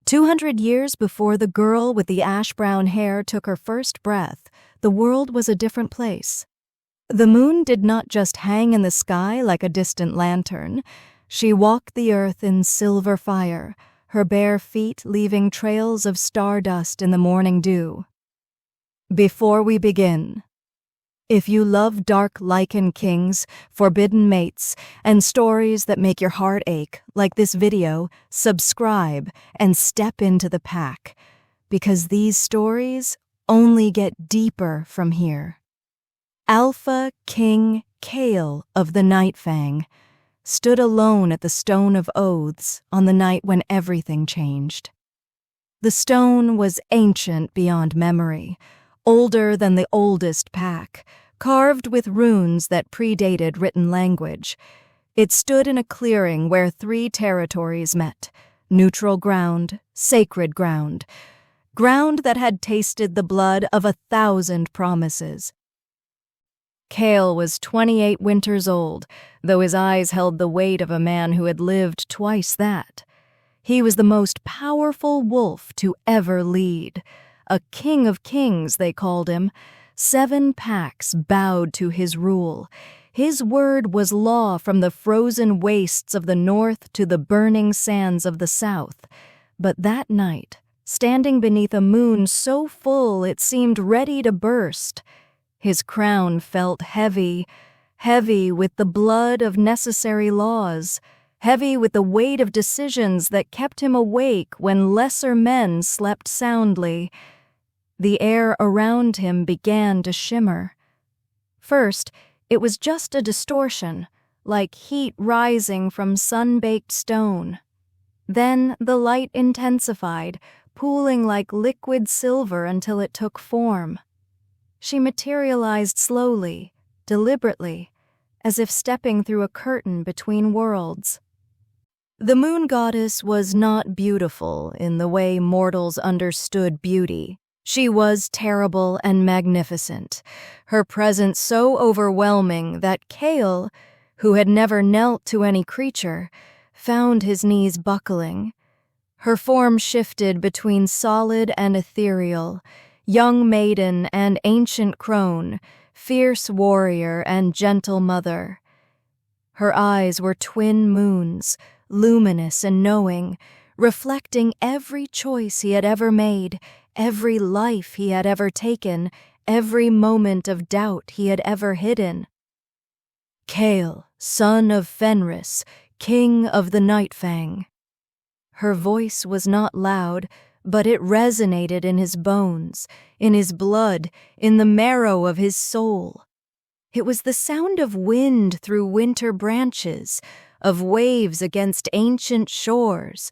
200 years before the girl with the ash-brown hair took her first breath, the world was a different place. The moon did not just hang in the sky like a distant lantern. She walked the earth in silver fire, her bare feet leaving trails of stardust in the morning dew. Before we begin, if you love dark Lycan kings, forbidden mates, and stories that make your heart ache, like this video, subscribe and step into the pack, because these stories only get deeper from here. Alpha King Kale of the Nightfang stood alone at the Stone of Oaths on the night when everything changed. The stone was ancient beyond memory, older than the oldest pack, carved with runes that predated written language. It stood in a clearing where 3 territories met: neutral ground, sacred ground, ground that had tasted the blood of 1,000 promises. Kale was 28 winters old, though his eyes held the weight of a man who had lived twice that. He was the most powerful wolf to ever lead. A king of kings, they called him. 7 packs bowed to his rule. His word was law from the frozen wastes of the north to the burning sands of the south. But that night, standing beneath a moon so full it seemed ready to burst, his crown felt heavy, heavy with the blood of necessary laws, heavy with the weight of decisions that kept him awake when lesser men slept soundly. The air around him began to shimmer. First, it was just a distortion, like heat rising from sun-baked stone. Then the light intensified, pooling like liquid silver until it took form. She materialized slowly, deliberately, as if stepping through a curtain between worlds. The moon goddess was not beautiful in the way mortals understood beauty. She was terrible and magnificent, her presence so overwhelming that Kale, who had never knelt to any creature, found his knees buckling. Her form shifted between solid and ethereal, young maiden and ancient crone, fierce warrior and gentle mother. Her eyes were twin moons, luminous and knowing, reflecting every choice he had ever made, every life he had ever taken, every moment of doubt he had ever hidden. Kale, son of Fenris, king of the Nightfang. Her voice was not loud, but it resonated in his bones, in his blood, in the marrow of his soul. It was the sound of wind through winter branches, of waves against ancient shores,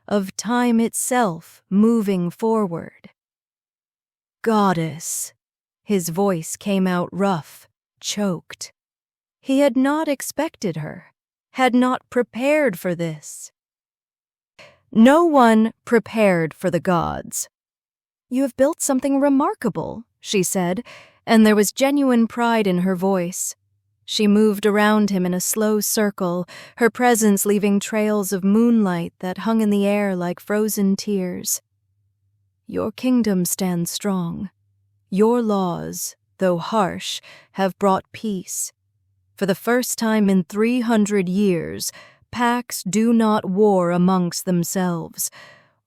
of time itself moving forward. Goddess. His voice came out rough, choked. He had not expected her, had not prepared for this. No one prepared for the gods. "You have built something remarkable," she said, and there was genuine pride in her voice. She moved around him in a slow circle, her presence leaving trails of moonlight that hung in the air like frozen tears. "Your kingdom stands strong. Your laws, though harsh, have brought peace. For the first time in 300 years, packs do not war amongst themselves.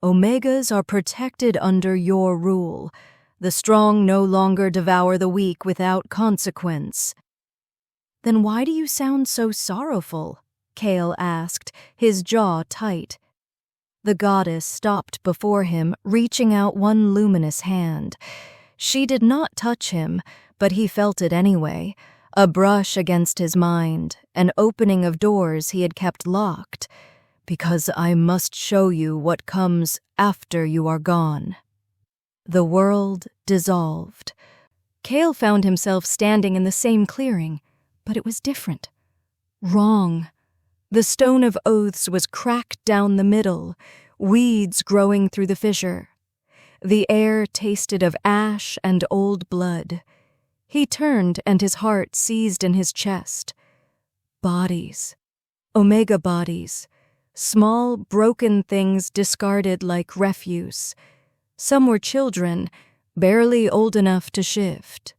Omegas are protected under your rule. The strong no longer devour the weak without consequence." "Then why do you sound so sorrowful?" Kale asked, his jaw tight. The goddess stopped before him, reaching out one luminous hand. She did not touch him, but he felt it anyway. A brush against his mind, an opening of doors he had kept locked. "Because I must show you what comes after you are gone." The world dissolved. Kale found himself standing in the same clearing, but it was different. Wrong. The Stone of Oaths was cracked down the middle, weeds growing through the fissure. The air tasted of ash and old blood. He turned and his heart seized in his chest. Bodies. Omega bodies. Small, broken things discarded like refuse. Some were children, barely old enough to shift.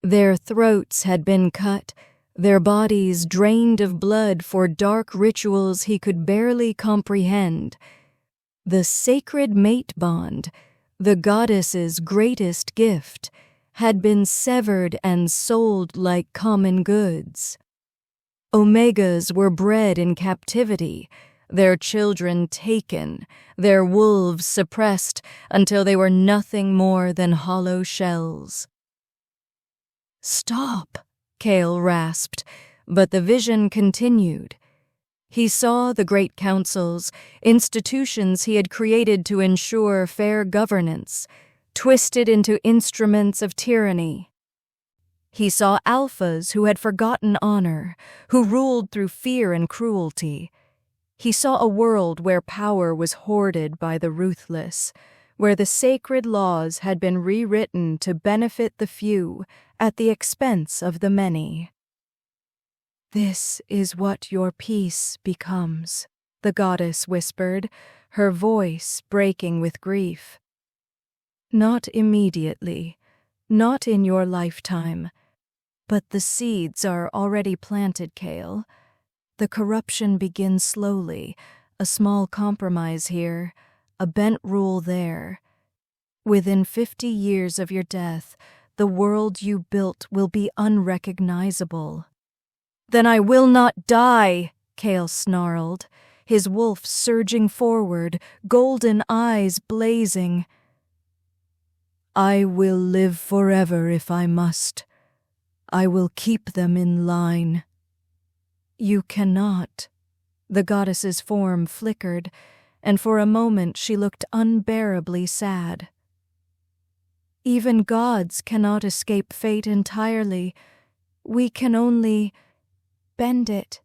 Their throats had been cut, their bodies drained of blood for dark rituals he could barely comprehend. The sacred mate bond, the goddess's greatest gift, had been severed and sold like common goods. Omegas were bred in captivity, their children taken, their wolves suppressed until they were nothing more than hollow shells. "Stop," Kale rasped, but the vision continued. He saw the great councils, institutions he had created to ensure fair governance, twisted into instruments of tyranny. He saw alphas who had forgotten honor, who ruled through fear and cruelty. He saw a world where power was hoarded by the ruthless, where the sacred laws had been rewritten to benefit the few at the expense of the many. "This is what your peace becomes," the goddess whispered, her voice breaking with grief. "Not immediately, not in your lifetime, but the seeds are already planted, Kale. The corruption begins slowly, a small compromise here, a bent rule there. Within 50 years of your death, the world you built will be unrecognizable." "Then I will not die," Kale snarled, his wolf surging forward, golden eyes blazing. "I will live forever if I must. I will keep them in line." "You cannot." The goddess's form flickered, and for a moment she looked unbearably sad. "Even gods cannot escape fate entirely. We can only bend it,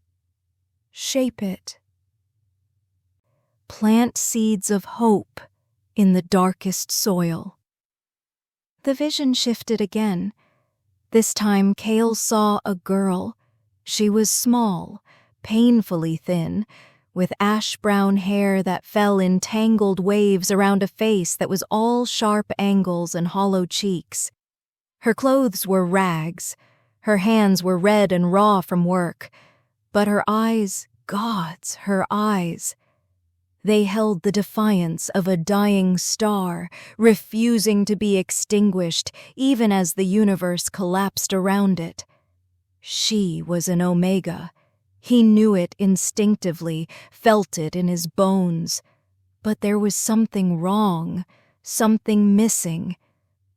shape it. Plant seeds of hope in the darkest soil." The vision shifted again. This time Kale saw a girl. She was small, painfully thin, with ash-brown hair that fell in tangled waves around a face that was all sharp angles and hollow cheeks. Her clothes were rags, her hands were red and raw from work, but her eyes, gods, her eyes. They held the defiance of a dying star, refusing to be extinguished even as the universe collapsed around it. She was an Omega. He knew it instinctively, felt it in his bones. But there was something wrong, something missing.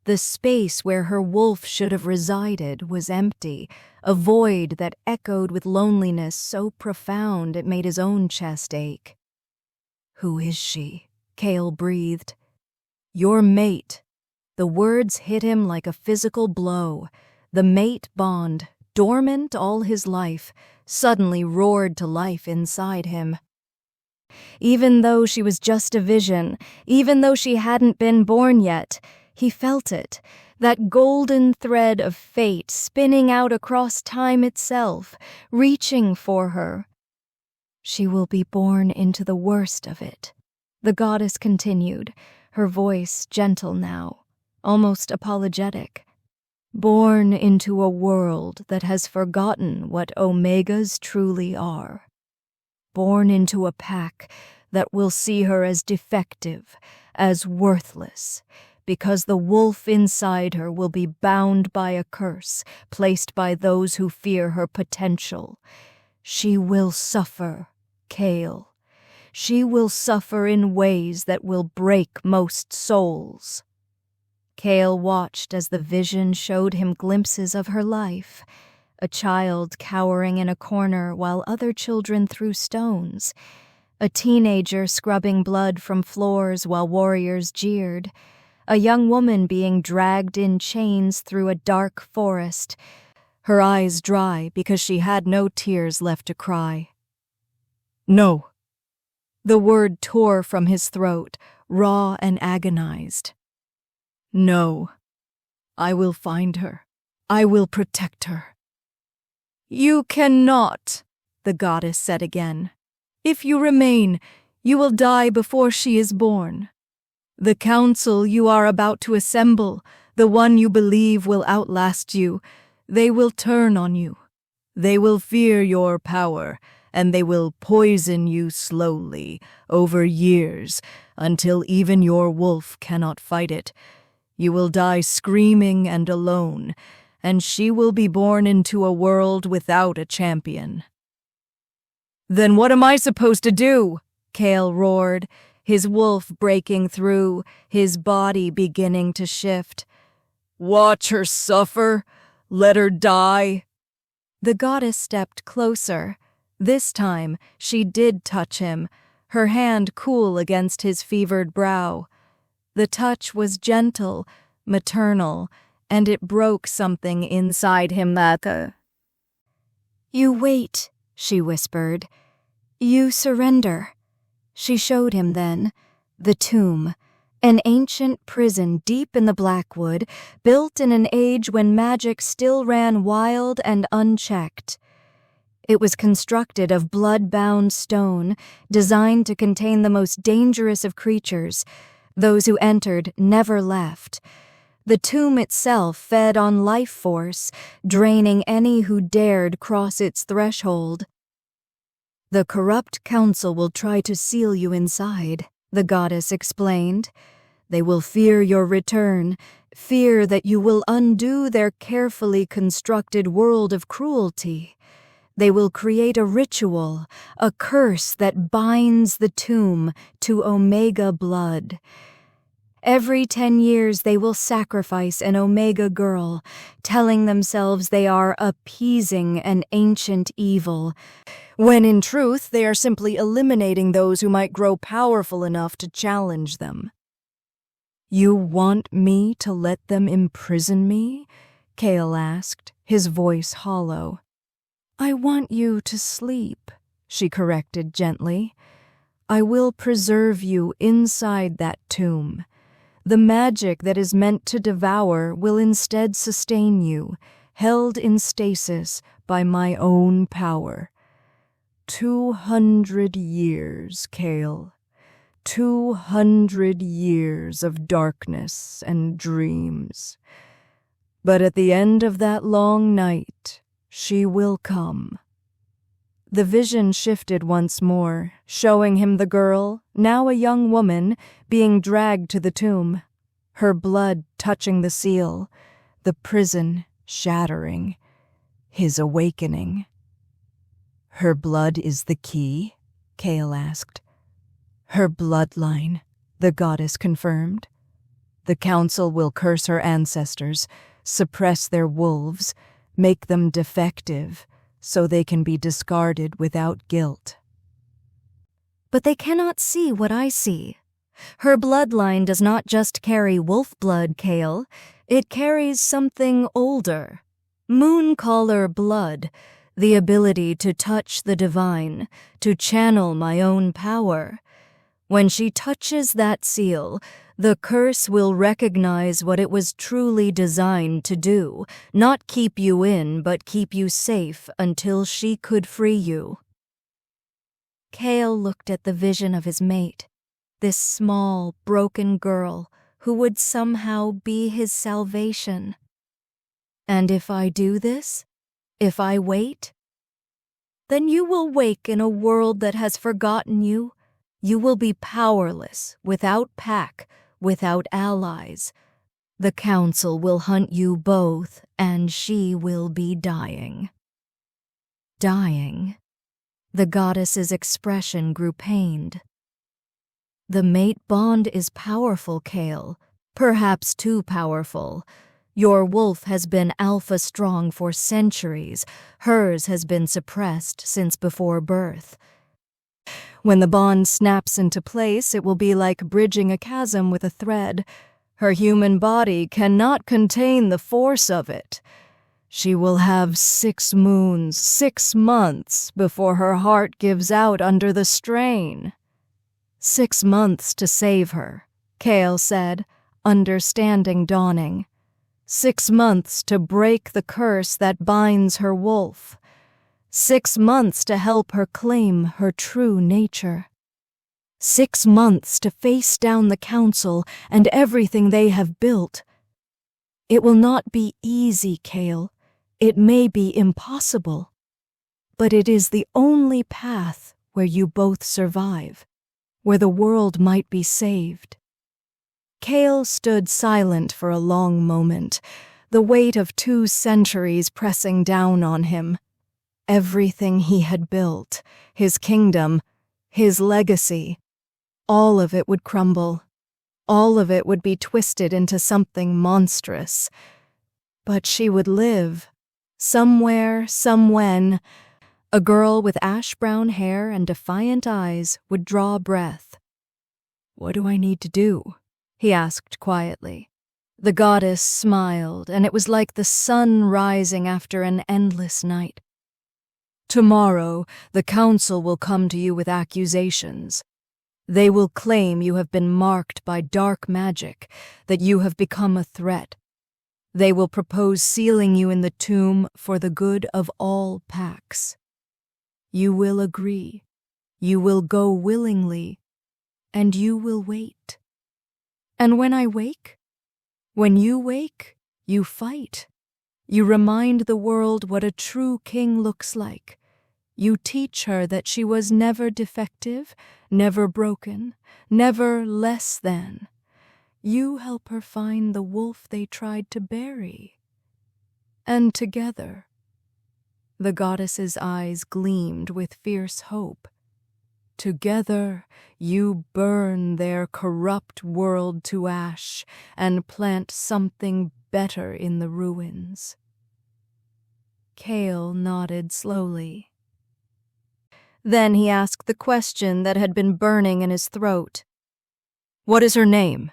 The space where her wolf should have resided was empty, a void that echoed with loneliness so profound it made his own chest ache. "Who is she?" Kale breathed. "Your mate." The words hit him like a physical blow. The mate bond, dormant all his life, suddenly roared to life inside him. Even though she was just a vision, even though she hadn't been born yet, he felt it, that golden thread of fate spinning out across time itself, reaching for her. "She will be born into the worst of it," the goddess continued, her voice gentle now, almost apologetic. "Born into a world that has forgotten what Omegas truly are. Born into a pack that will see her as defective, as worthless, because the wolf inside her will be bound by a curse placed by those who fear her potential. She will suffer, Kale. She will suffer in ways that will break most souls." Kale watched as the vision showed him glimpses of her life, a child cowering in a corner while other children threw stones, a teenager scrubbing blood from floors while warriors jeered, a young woman being dragged in chains through a dark forest, her eyes dry because she had no tears left to cry. "No." The word tore from his throat, raw and agonized. "No. I will find her. I will protect her." "You cannot," the goddess said again. If you remain, you will die before she is born. The council you are about to assemble, the one you believe will outlast you, they will turn on you. They will fear your power, and they will poison you slowly, over years, until even your wolf cannot fight it. You will die screaming and alone, and she will be born into a world without a champion." "Then what am I supposed to do?" Kale roared, his wolf breaking through, his body beginning to shift. "Watch her suffer? Let her die?" The goddess stepped closer. This time, she did touch him, her hand cool against his fevered brow. The touch was gentle, maternal, and it broke something inside him that "You wait," she whispered. "You surrender." She showed him then the tomb, an ancient prison deep in the Blackwood, built in an age when magic still ran wild and unchecked. It was constructed of blood-bound stone, designed to contain the most dangerous of creatures. Those who entered never left. The tomb itself fed on life force, draining any who dared cross its threshold. "The corrupt council will try to seal you inside," the goddess explained. "They will fear your return, fear that you will undo their carefully constructed world of cruelty. They will create a ritual, a curse that binds the tomb to Omega blood. Every 10 years they will sacrifice an Omega girl, telling themselves they are appeasing an ancient evil, when in truth they are simply eliminating those who might grow powerful enough to challenge them." "You want me to let them imprison me?" Kale asked, his voice hollow. "I want you to sleep," she corrected gently. "I will preserve you inside that tomb. The magic that is meant to devour will instead sustain you, held in stasis by my own power. 200 years, Kale. 200 years of darkness and dreams. But at the end of that long night, she will come." The vision shifted once more, showing him the girl, now a young woman, being dragged to the tomb, her blood touching the seal, the prison shattering, his awakening. "Her blood is the key?" Kale asked. "Her bloodline," the goddess confirmed. "The council will curse her ancestors, suppress their wolves, make them defective, so they can be discarded without guilt." "But they cannot see what I see. Her bloodline does not just carry wolf blood, Kale. It carries something older. Mooncaller blood, the ability to touch the divine, to channel my own power. When she touches that seal, the curse will recognize what it was truly designed to do, not keep you in, but keep you safe until she could free you." Kale looked at the vision of his mate, this small, broken girl who would somehow be his salvation. "And if I do this? If I wait? Then you will wake in a world that has forgotten you. You will be powerless, without pack, without allies. The council will hunt you both, and she will be dying." "Dying?" The goddess's expression grew pained. "The mate bond is powerful, Kale, perhaps too powerful. Your wolf has been alpha strong for centuries. Hers has been suppressed since before birth. When the bond snaps into place, it will be like bridging a chasm with a thread. Her human body cannot contain the force of it. She will have 6 moons, 6 months, before her heart gives out under the strain." "6 months to save her," Kale said, understanding dawning. 6 months to break the curse that binds her wolf. 6 months to help her claim her true nature. 6 months to face down the council and everything they have built. It will not be easy, Kale. It may be impossible. But it is the only path where you both survive, where the world might be saved. Kale stood silent for a long moment, the weight of 2 centuries pressing down on him. Everything he had built, his kingdom, his legacy, all of it would crumble. All of it would be twisted into something monstrous. But she would live. Somewhere, somewhen, a girl with ash-brown hair and defiant eyes would draw breath. "What do I need to do?" he asked quietly. The goddess smiled, and it was like the sun rising after an endless night. "Tomorrow, the council will come to you with accusations. They will claim you have been marked by dark magic, that you have become a threat. They will propose sealing you in the tomb for the good of all packs. You will agree. You will go willingly, and you will wait. And when I wake? When you wake, you fight. You remind the world what a true king looks like. You teach her that she was never defective, never broken, never less than. You help her find the wolf they tried to bury. And together," the goddess's eyes gleamed with fierce hope, "together you burn their corrupt world to ash and plant something better in the ruins." Kale nodded slowly. Then he asked the question that had been burning in his throat. "What is her name?"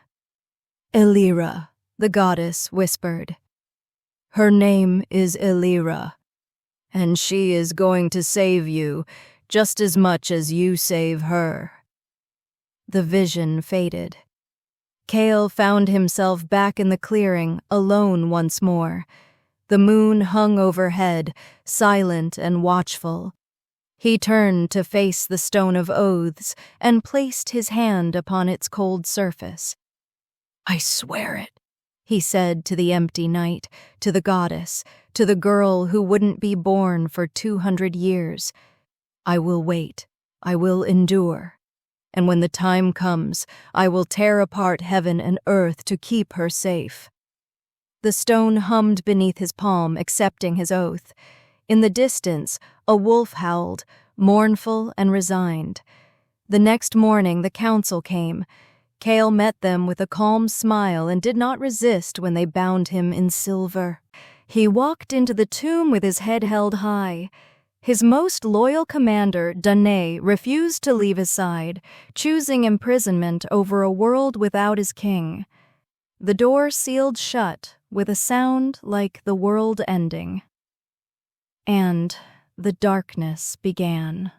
"Elira," the goddess whispered. "Her name is Elira, and she is going to save you just as much as you save her." The vision faded. Kale found himself back in the clearing, alone once more. The moon hung overhead, silent and watchful. He turned to face the stone of oaths and placed his hand upon its cold surface. "I swear it," he said to the empty night, to the goddess, to the girl who wouldn't be born for 200 years. "I will wait. I will endure. And when the time comes, I will tear apart heaven and earth to keep her safe." The stone hummed beneath his palm, accepting his oath. In the distance, a wolf howled, mournful and resigned. The next morning, the council came. Kale met them with a calm smile and did not resist when they bound him in silver. He walked into the tomb with his head held high. His most loyal commander, Danae, refused to leave his side, choosing imprisonment over a world without his king. The door sealed shut with a sound like the world ending. And the darkness began.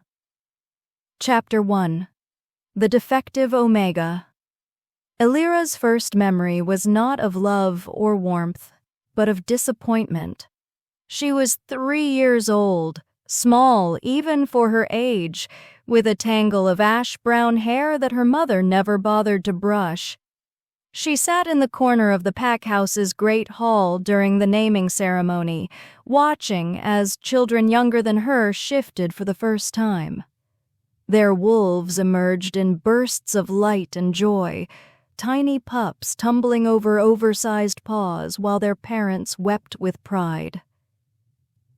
Chapter 1. The Defective Omega. Elira's first memory was not of love or warmth, but of disappointment. She was 3 years old, small even for her age, with a tangle of ash-brown hair that her mother never bothered to brush. She sat in the corner of the packhouse's great hall during the naming ceremony, watching as children younger than her shifted for the first time. Their wolves emerged in bursts of light and joy, tiny pups tumbling over oversized paws while their parents wept with pride.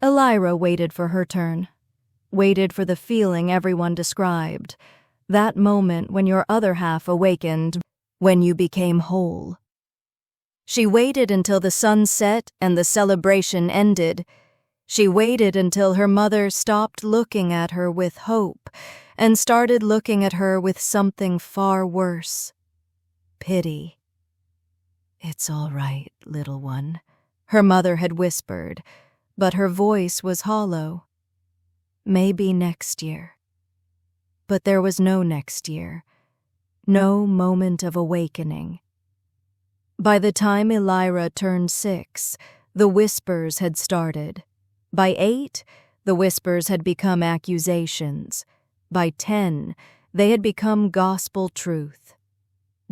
Elira waited for her turn, waited for the feeling everyone described, that moment when your other half awakened, when you became whole. She waited until the sun set and the celebration ended. She waited until her mother stopped looking at her with hope and started looking at her with something far worse. Pity. "It's all right, little one," her mother had whispered, but her voice was hollow. "Maybe next year." But there was no next year. No moment of awakening. By the time Elira turned 6, the whispers had started. By 8, The whispers had become accusations. By 10, they had become gospel truth.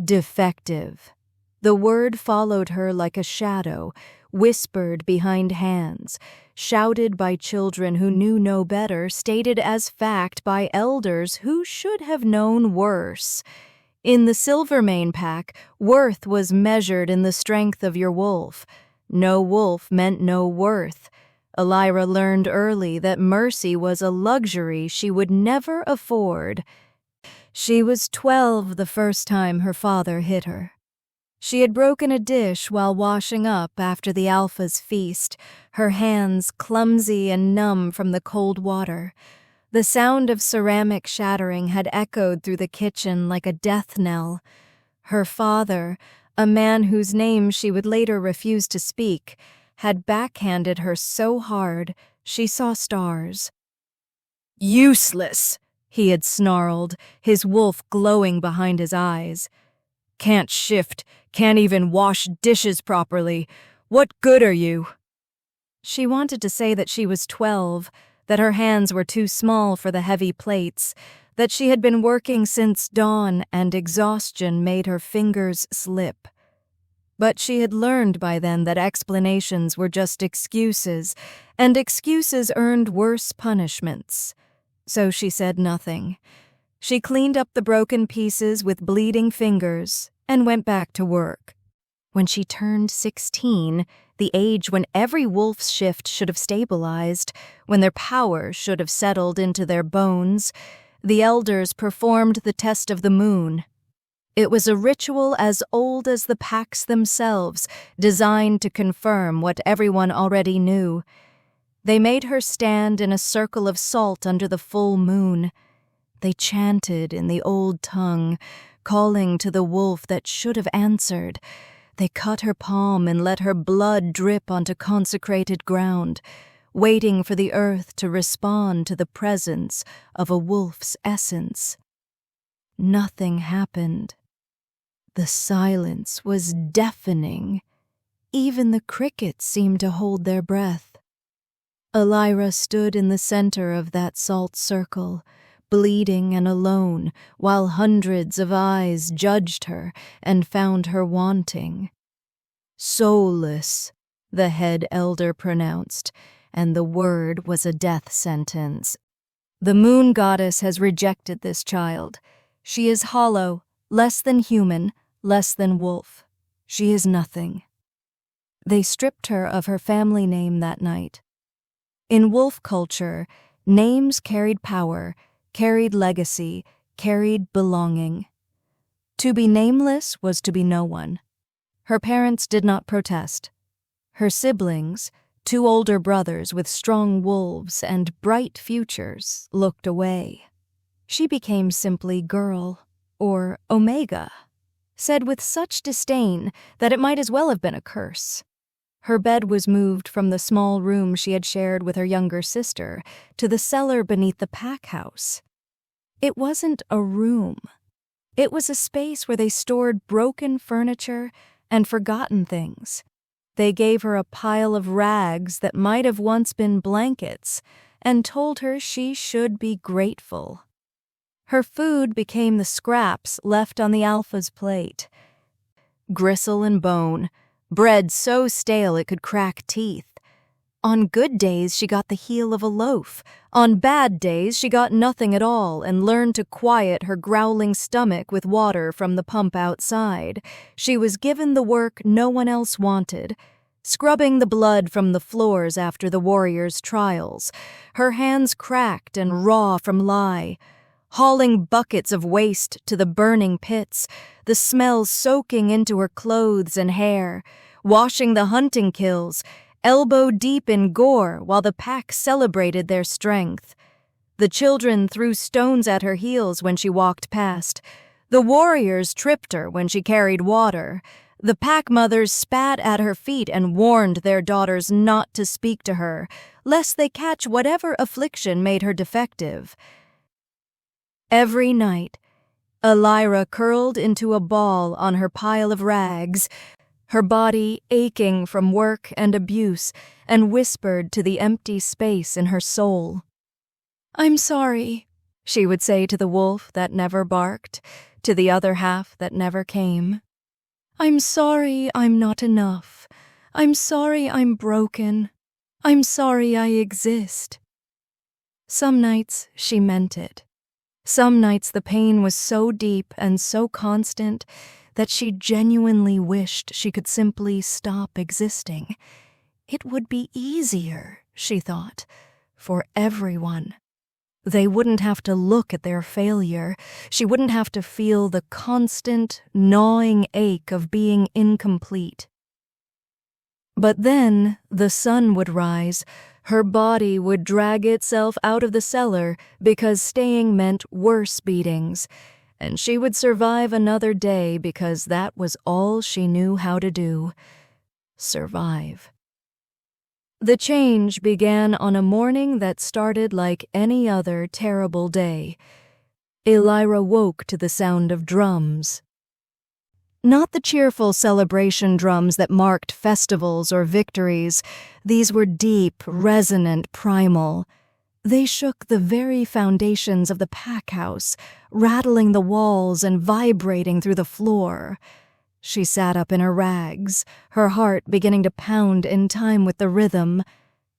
Defective. The word followed her like a shadow, whispered behind hands, shouted by children who knew no better, stated as fact by elders who should have known worse. In the Silvermane pack, worth was measured in the strength of your wolf. No wolf meant no worth. Elira learned early that mercy was a luxury she would never afford. She was 12 the first time her father hit her. She had broken a dish while washing up after the Alpha's feast, her hands clumsy and numb from the cold water. The sound of ceramic shattering had echoed through the kitchen like a death knell. Her father, a man whose name she would later refuse to speak, had backhanded her so hard she saw stars. "Useless!" he had snarled, his wolf glowing behind his eyes. "Can't shift, can't even wash dishes properly. What good are you?" She wanted to say that she was 12, that her hands were too small for the heavy plates, that she had been working since dawn and exhaustion made her fingers slip. But she had learned by then that explanations were just excuses, and excuses earned worse punishments. So she said nothing. She cleaned up the broken pieces with bleeding fingers and went back to work. When she turned 16, the age when every wolf's shift should have stabilized, when their power should have settled into their bones, the elders performed the test of the moon. It was a ritual as old as the packs themselves, designed to confirm what everyone already knew. They made her stand in a circle of salt under the full moon. They chanted in the old tongue, calling to the wolf that should have answered. They cut her palm and let her blood drip onto consecrated ground, waiting for the earth to respond to the presence of a wolf's essence. Nothing happened. The silence was deafening. Even the crickets seemed to hold their breath. Elira stood in the center of that salt circle, bleeding and alone, while hundreds of eyes judged her and found her wanting. "Soulless," the head elder pronounced, and the word was a death sentence. "The moon goddess has rejected this child. She is hollow, less than human, less than wolf. She is nothing." They stripped her of her family name that night. In wolf culture, names carried power, carried legacy, carried belonging. To be nameless was to be no one. Her parents did not protest. Her siblings, 2 older brothers with strong wolves and bright futures, looked away. She became simply Girl, or Omega, said with such disdain that it might as well have been a curse. Her bed was moved from the small room she had shared with her younger sister to the cellar beneath the pack house. It wasn't a room. It was a space where they stored broken furniture and forgotten things. They gave her a pile of rags that might have once been blankets and told her she should be grateful. Her food became the scraps left on the Alpha's plate. Gristle and bone, bread so stale it could crack teeth. On good days, she got the heel of a loaf. On bad days, she got nothing at all and learned to quiet her growling stomach with water from the pump outside. She was given the work no one else wanted, scrubbing the blood from the floors after the warriors' trials, her hands cracked and raw from lye, hauling buckets of waste to the burning pits, the smell soaking into her clothes and hair, washing the hunting kills, elbow deep in gore while the pack celebrated their strength. The children threw stones at her heels when she walked past. The warriors tripped her when she carried water. The pack mothers spat at her feet and warned their daughters not to speak to her, lest they catch whatever affliction made her defective. Every night, Elira curled into a ball on her pile of rags, her body aching from work and abuse, and whispered to the empty space in her soul. "I'm sorry," she would say to the wolf that never barked, to the other half that never came. "I'm sorry I'm not enough. I'm sorry I'm broken. I'm sorry I exist." Some nights she meant it. Some nights the pain was so deep and so constant that she genuinely wished she could simply stop existing. It would be easier, she thought, for everyone. They wouldn't have to look at their failure. She wouldn't have to feel the constant, gnawing ache of being incomplete. But then the sun would rise. Her body would drag itself out of the cellar because staying meant worse beatings, and she would survive another day because that was all she knew how to do. Survive. The change began on a morning that started like any other terrible day. Elira woke to the sound of drums. Not the cheerful celebration drums that marked festivals or victories. These were deep, resonant, primal. They shook the very foundations of the pack house, rattling the walls and vibrating through the floor. She sat up in her rags, her heart beginning to pound in time with the rhythm.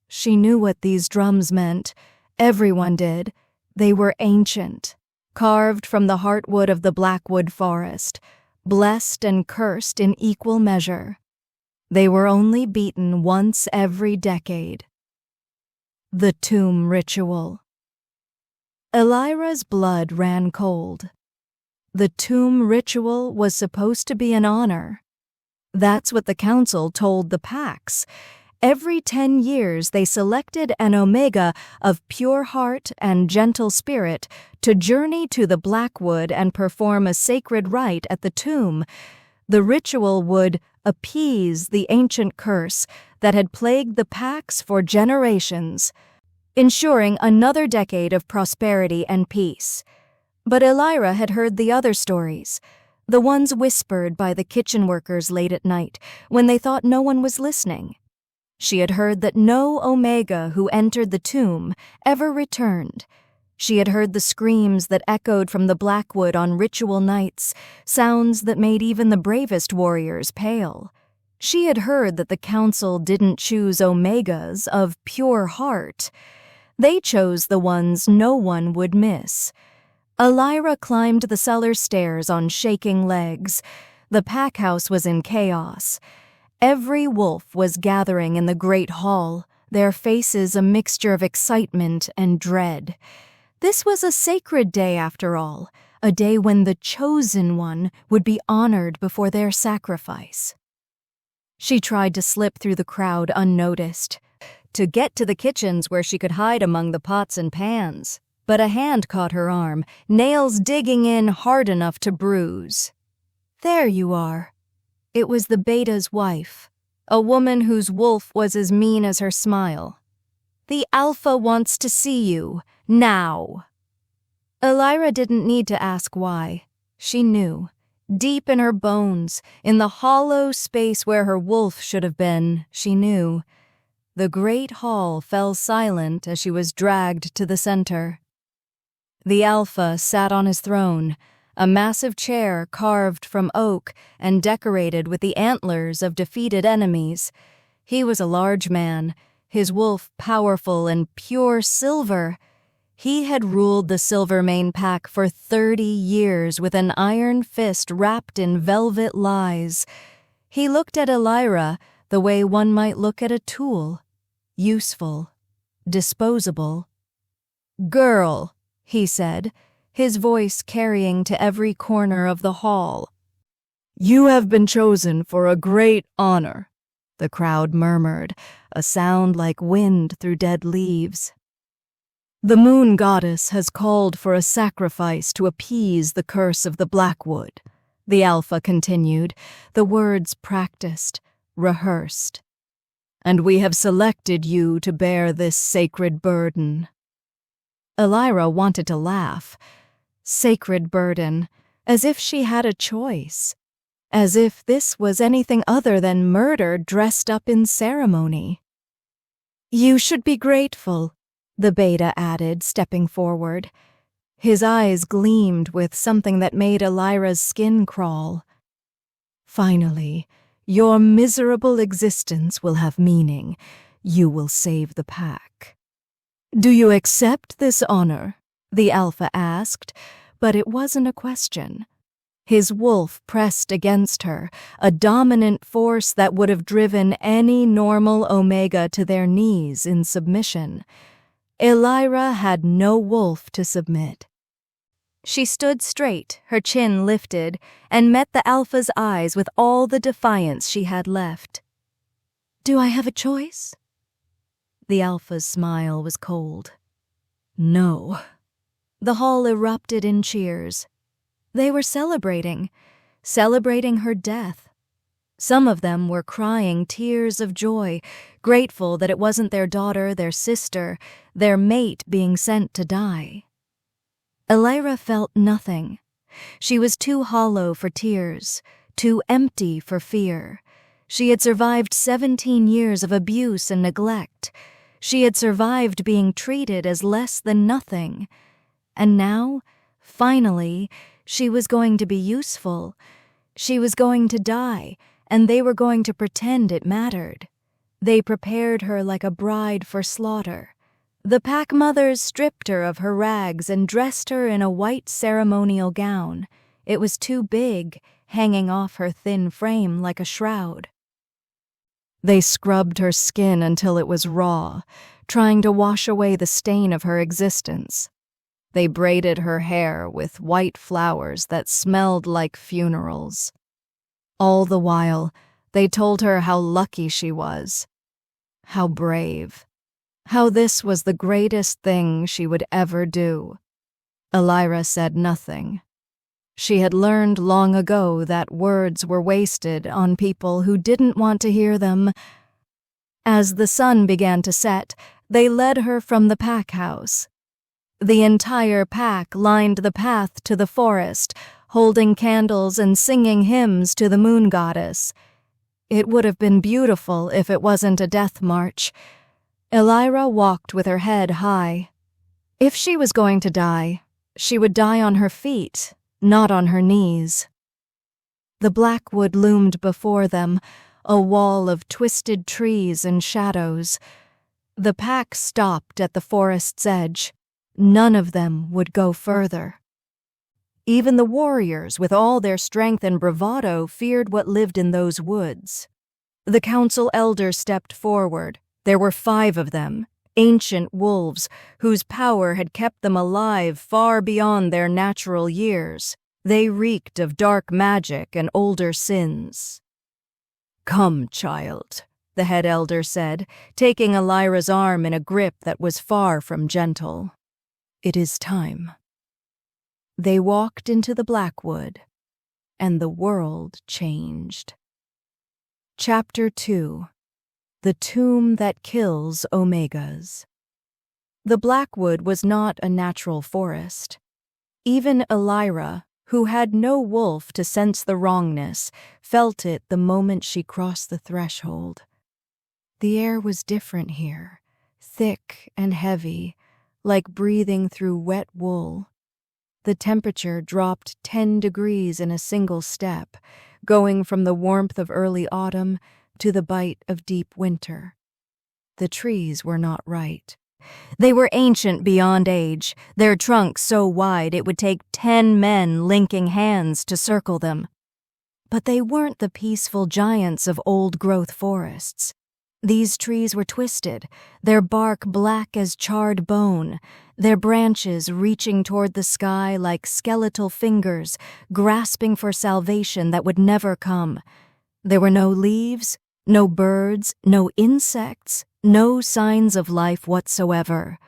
She knew what these drums meant. Everyone did. They were ancient, carved from the heartwood of the Blackwood forest, blessed and cursed in equal measure. They were only beaten once every decade. The tomb ritual. Elira's blood ran cold. The tomb ritual was supposed to be an honor. That's what the council told the packs. Every 10 years they selected an omega of pure heart and gentle spirit to journey to the Blackwood and perform a sacred rite at the tomb. The ritual would appease the ancient curse that had plagued the packs for generations, ensuring another decade of prosperity and peace. But Elira had heard the other stories, the ones whispered by the kitchen workers late at night when they thought no one was listening. She had heard that no Omega who entered the tomb ever returned. She had heard the screams that echoed from the Blackwood on ritual nights, sounds that made even the bravest warriors pale. She had heard that the council didn't choose Omegas of pure heart. They chose the ones no one would miss. Elira climbed the cellar stairs on shaking legs. The pack house was in chaos. Every wolf was gathering in the great hall, their faces a mixture of excitement and dread. This was a sacred day, after all, a day when the chosen one would be honored before their sacrifice. She tried to slip through the crowd unnoticed, to get to the kitchens where she could hide among the pots and pans. But a hand caught her arm, nails digging in hard enough to bruise. "There you are." It was the beta's wife, a woman whose wolf was as mean as her smile. "The alpha wants to see you, now." Elira didn't need to ask why. She knew. Deep in her bones, in the hollow space where her wolf should have been, she knew. The great hall fell silent as she was dragged to the center. The alpha sat on his throne, a massive chair carved from oak and decorated with the antlers of defeated enemies. He was a large man, his wolf powerful and pure silver. He had ruled the Silvermane pack for 30 years with an iron fist wrapped in velvet lies. He looked at Elira the way one might look at a tool, useful, disposable. "Girl," he said, his voice carrying to every corner of the hall. "You have been chosen for a great honor," the crowd murmured, a sound like wind through dead leaves. "The moon goddess has called for a sacrifice to appease the curse of the Blackwood," the alpha continued, the words practiced, rehearsed. "And we have selected you to bear this sacred burden." Elira wanted to laugh. Sacred burden, as if she had a choice. as if this was anything other than murder dressed up in ceremony. "You should be grateful," the beta added, stepping forward. His eyes gleamed with something that made Elira's skin crawl. "Finally, your miserable existence will have meaning. You will save the pack." "Do you accept this honor?" the Alpha asked, but it wasn't a question. His wolf pressed against her, a dominant force that would have driven any normal Omega to their knees in submission. Elira had no wolf to submit. She stood straight, her chin lifted, and met the Alpha's eyes with all the defiance she had left. "Do I have a choice?" The Alpha's smile was cold. "No." The hall erupted in cheers. They were celebrating her death. Some of them were crying tears of joy, grateful that it wasn't their daughter, their sister, their mate being sent to die. Elira felt nothing. She was too hollow for tears, too empty for fear. She had survived 17 years of abuse and neglect. She had survived being treated as less than nothing. And now, finally, she was going to be useful. She was going to die, and they were going to pretend it mattered. They prepared her like a bride for slaughter. The pack mothers stripped her of her rags and dressed her in a white ceremonial gown. It was too big, hanging off her thin frame like a shroud. They scrubbed her skin until it was raw, trying to wash away the stain of her existence. They braided her hair with white flowers that smelled like funerals. All the while, they told her how lucky she was, how brave, how this was the greatest thing she would ever do. Elira said nothing. She had learned long ago that words were wasted on people who didn't want to hear them. As the sun began to set, they led her from the pack house. The entire pack lined the path to the forest, holding candles and singing hymns to the moon goddess. It would have been beautiful if it wasn't a death march. Elira walked with her head high. If she was going to die, she would die on her feet, not on her knees. The blackwood loomed before them, a wall of twisted trees and shadows. The pack stopped at the forest's edge. None of them would go further. Even the warriors, with all their strength and bravado, feared what lived in those woods. The council elder stepped forward. There were 5 of them, ancient wolves, whose power had kept them alive far beyond their natural years. They reeked of dark magic and older sins. "Come, child," the head elder said, taking Elira's arm in a grip that was far from gentle. "It is time." They walked into the blackwood, and the world changed. Chapter 2: The Tomb That Kills Omegas. The blackwood was not a natural forest. Even Elira, who had no wolf to sense the wrongness, felt it the moment she crossed the threshold. The air was different here, thick and heavy, like breathing through wet wool. The temperature dropped 10 degrees in a single step, going from the warmth of early autumn to the bite of deep winter. The trees were not right. They were ancient beyond age, their trunks so wide it would take 10 men linking hands to circle them. But they weren't the peaceful giants of old-growth forests. These trees were twisted, their bark black as charred bone, their branches reaching toward the sky like skeletal fingers, grasping for salvation that would never come. There were no leaves, no birds, no insects, no signs of life whatsoever.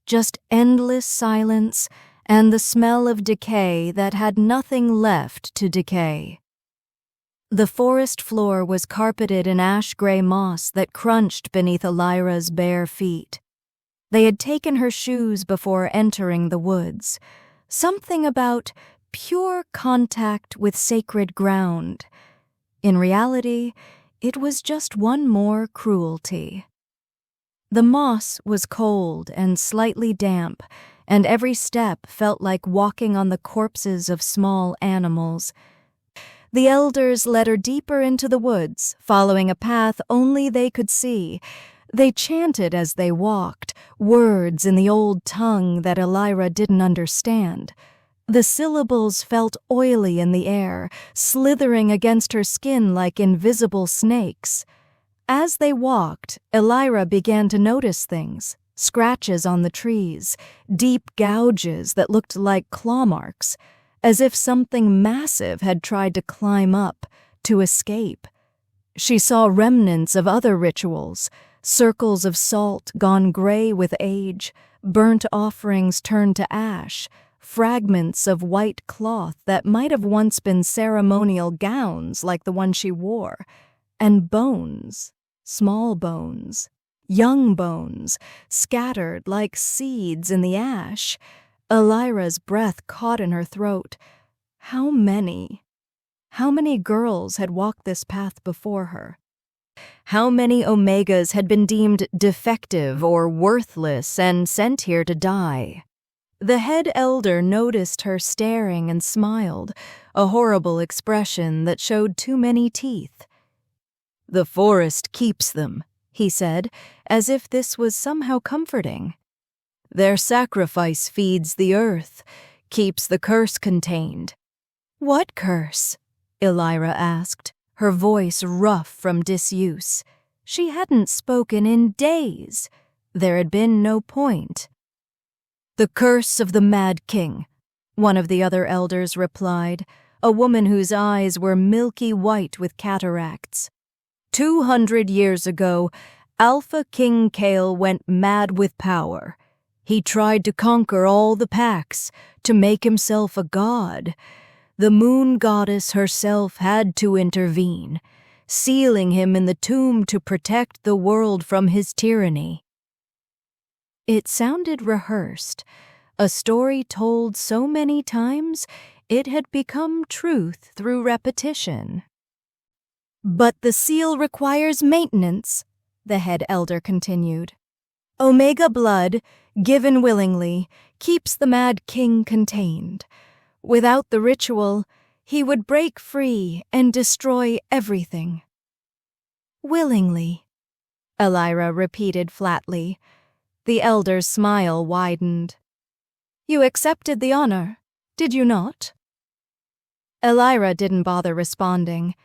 Just endless silence and the smell of decay that had nothing left to decay. The forest floor was carpeted in ash-gray moss that crunched beneath Elira's bare feet. They had taken her shoes before entering the woods. Something about pure contact with sacred ground, In reality, it was just one more cruelty. The moss was cold and slightly damp, and every step felt like walking on the corpses of small animals. The elders led her deeper into the woods, following a path only they could see. They chanted as they walked, words in the old tongue that Elira didn't understand. The syllables felt oily in the air, slithering against her skin like invisible snakes. As they walked, Elira began to notice things. Scratches on the trees, deep gouges that looked like claw marks, as if something massive had tried to climb up, to escape. She saw remnants of other rituals, circles of salt gone gray with age, burnt offerings turned to ash, fragments of white cloth that might have once been ceremonial gowns like the one she wore, and bones, small bones, young bones, scattered like seeds in the ash. Elira's breath caught in her throat. How many? How many girls had walked this path before her? How many Omegas had been deemed defective or worthless and sent here to die? The head elder noticed her staring and smiled, a horrible expression that showed too many teeth. "The forest keeps them," he said, as if this was somehow comforting. "Their sacrifice feeds the earth, keeps the curse contained." "What curse?" Elira asked, her voice rough from disuse. She hadn't spoken in days. There had been no point. "The curse of the Mad King," one of the other elders replied, a woman whose eyes were milky white with cataracts. 200 years ago, Alpha King Kale went mad with power. He tried to conquer all the packs, to make himself a god. The moon goddess herself had to intervene, sealing him in the tomb to protect the world from his tyranny. It sounded rehearsed, a story told so many times it had become truth through repetition. "But the seal requires maintenance," the head elder continued. "Omega blood, given willingly, keeps the Mad King contained. Without the ritual, he would break free and destroy everything." "Willingly," Elira repeated flatly. The elder's smile widened. "You accepted the honor, did you not?" Elira didn't bother responding.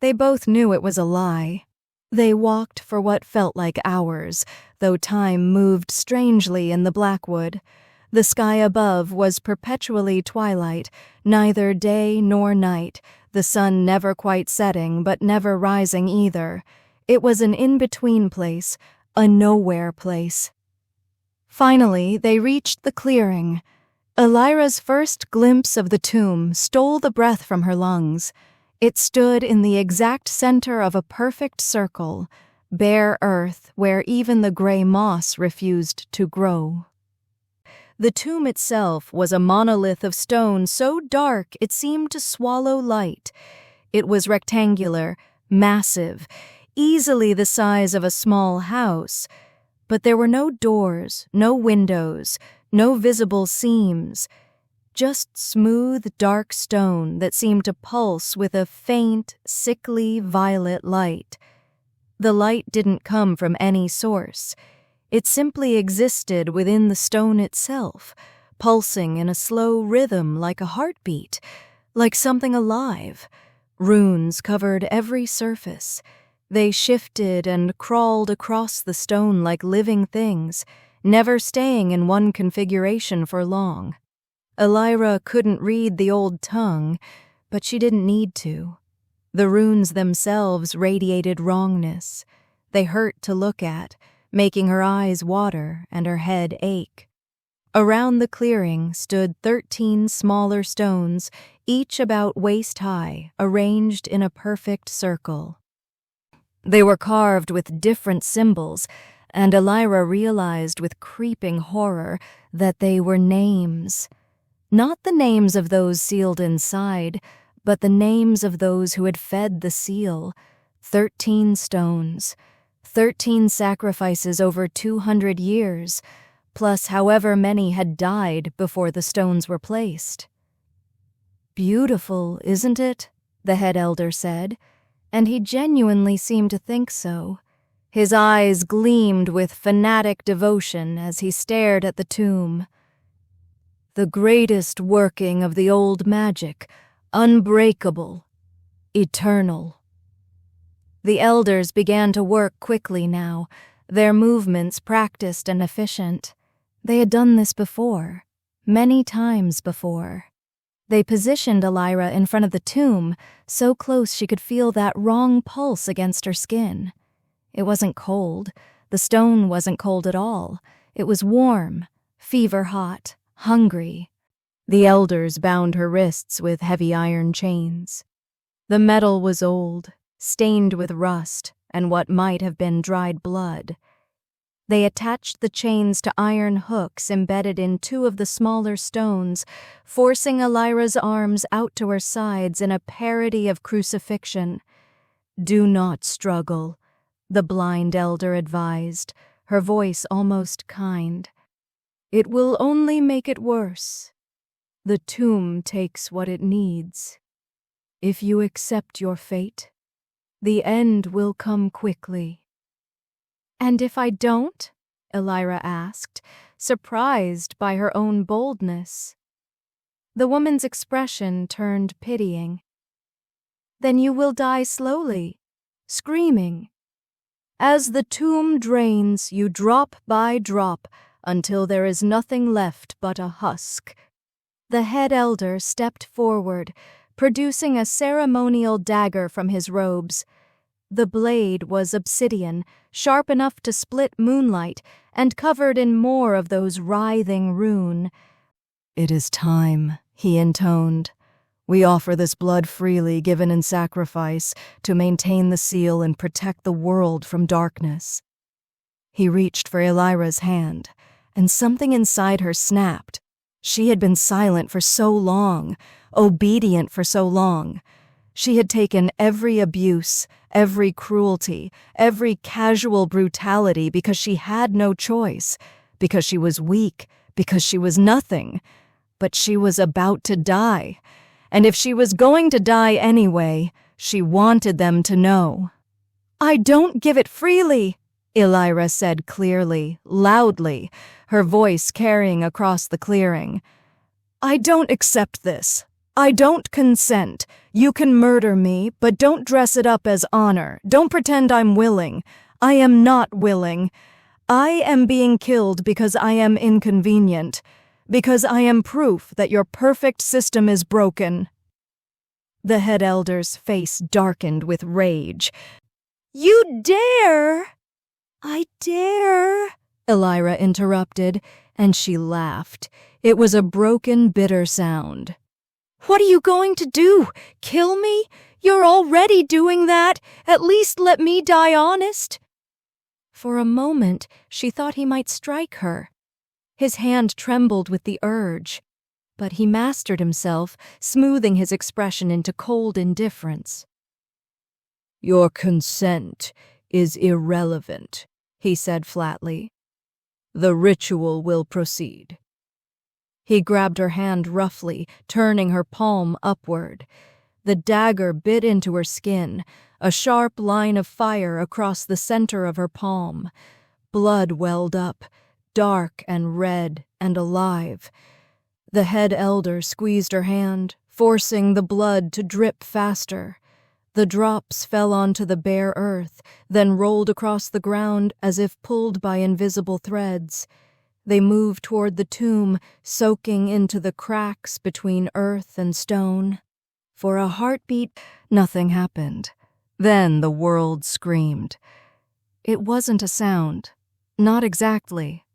They both knew it was a lie. They walked for what felt like hours, though time moved strangely in the Blackwood. The sky above was perpetually twilight, neither day nor night, the sun never quite setting but never rising either. It was an in-between place, a nowhere place. Finally, they reached the clearing. Elira's first glimpse of the tomb stole the breath from her lungs. It stood in the exact center of a perfect circle, bare earth where even the gray moss refused to grow. The tomb itself was a monolith of stone so dark it seemed to swallow light. It was rectangular, massive, easily the size of a small house, but there were no doors, no windows, no visible seams, just smooth, dark stone that seemed to pulse with a faint, sickly violet light. The light didn't come from any source. It simply existed within the stone itself, pulsing in a slow rhythm like a heartbeat, like something alive. Runes covered every surface. They shifted and crawled across the stone like living things, never staying in one configuration for long. Elira couldn't read the old tongue, but she didn't need to. The runes themselves radiated wrongness. They hurt to look at, making her eyes water and her head ache. Around the clearing stood 13 smaller stones, each about waist-high, arranged in a perfect circle. They were carved with different symbols, and Elira realized with creeping horror that they were names. Not the names of those sealed inside, but the names of those who had fed the seal. 13 stones, 13 sacrifices over 200 years, plus however many had died before the stones were placed. "Beautiful, isn't it?" the head elder said, and he genuinely seemed to think so. His eyes gleamed with fanatic devotion as he stared at the tomb. "The greatest working of the old magic, unbreakable, eternal." The elders began to work quickly now, their movements practiced and efficient. They had done this before, many times before. They positioned Elira in front of the tomb, so close she could feel that wrong pulse against her skin. It wasn't cold. The stone wasn't cold at all. It was warm, fever-hot, hungry. The elders bound her wrists with heavy iron chains. The metal was old, stained with rust and what might have been dried blood. They attached the chains to iron hooks embedded in 2 of the smaller stones, forcing Elira's arms out to her sides in a parody of crucifixion. "Do not struggle," the blind elder advised, her voice almost kind. "It will only make it worse. The tomb takes what it needs. If you accept your fate, the end will come quickly." "And if I don't?" Elira asked, surprised by her own boldness. The woman's expression turned pitying. "Then you will die slowly, screaming. As the tomb drains, you drop by drop until there is nothing left but a husk." The head elder stepped forward, producing a ceremonial dagger from his robes. The blade was obsidian, sharp enough to split moonlight, and covered in more of those writhing rune. "It is time," he intoned. "We offer this blood freely given in sacrifice to maintain the seal and protect the world from darkness." He reached for Elira's hand, and something inside her snapped. She had been silent for so long, obedient for so long. She had taken every abuse, every cruelty, every casual brutality because she had no choice, because she was weak, because she was nothing. But she was about to die, and if she was going to die anyway, she wanted them to know. "I don't give it freely," Elira said clearly, loudly, her voice carrying across the clearing. "I don't accept this. I don't consent. You can murder me, but don't dress it up as honor. Don't pretend I'm willing. I am not willing. I am being killed because I am inconvenient, because I am proof that your perfect system is broken." The head elder's face darkened with rage. "You dare!" "I dare," Elira interrupted, and she laughed. It was a broken, bitter sound. "What are you going to do? Kill me? You're already doing that. At least let me die honest." For a moment, she thought he might strike her. His hand trembled with the urge, but he mastered himself, smoothing his expression into cold indifference. "Your consent is irrelevant," he said flatly. "The ritual will proceed." He grabbed her hand roughly, turning her palm upward. The dagger bit into her skin, a sharp line of fire across the center of her palm. Blood welled up, dark and red and alive. The head elder squeezed her hand, forcing the blood to drip faster. The drops fell onto the bare earth, then rolled across the ground as if pulled by invisible threads. They moved toward the tomb, soaking into the cracks between earth and stone. For a heartbeat, nothing happened. Then the world screamed. It wasn't a sound. Not exactly.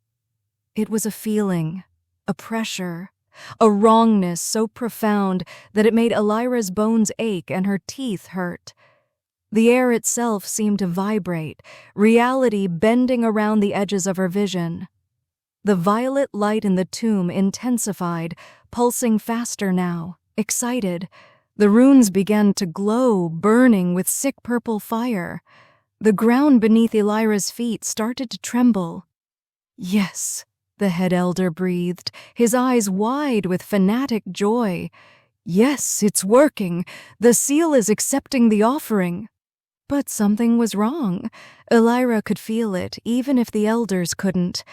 It was a feeling, a pressure, a wrongness so profound that it made Elira's bones ache and her teeth hurt. The air itself seemed to vibrate, reality bending around the edges of her vision. The violet light in the tomb intensified, pulsing faster now, excited, The runes began to glow, burning with sick purple fire. The ground beneath Elira's feet started to tremble. "Yes," the head elder breathed, his eyes wide with fanatic joy. "Yes, it's working. The seal is accepting the offering." But something was wrong. Elira could feel it, even if the elders couldn't.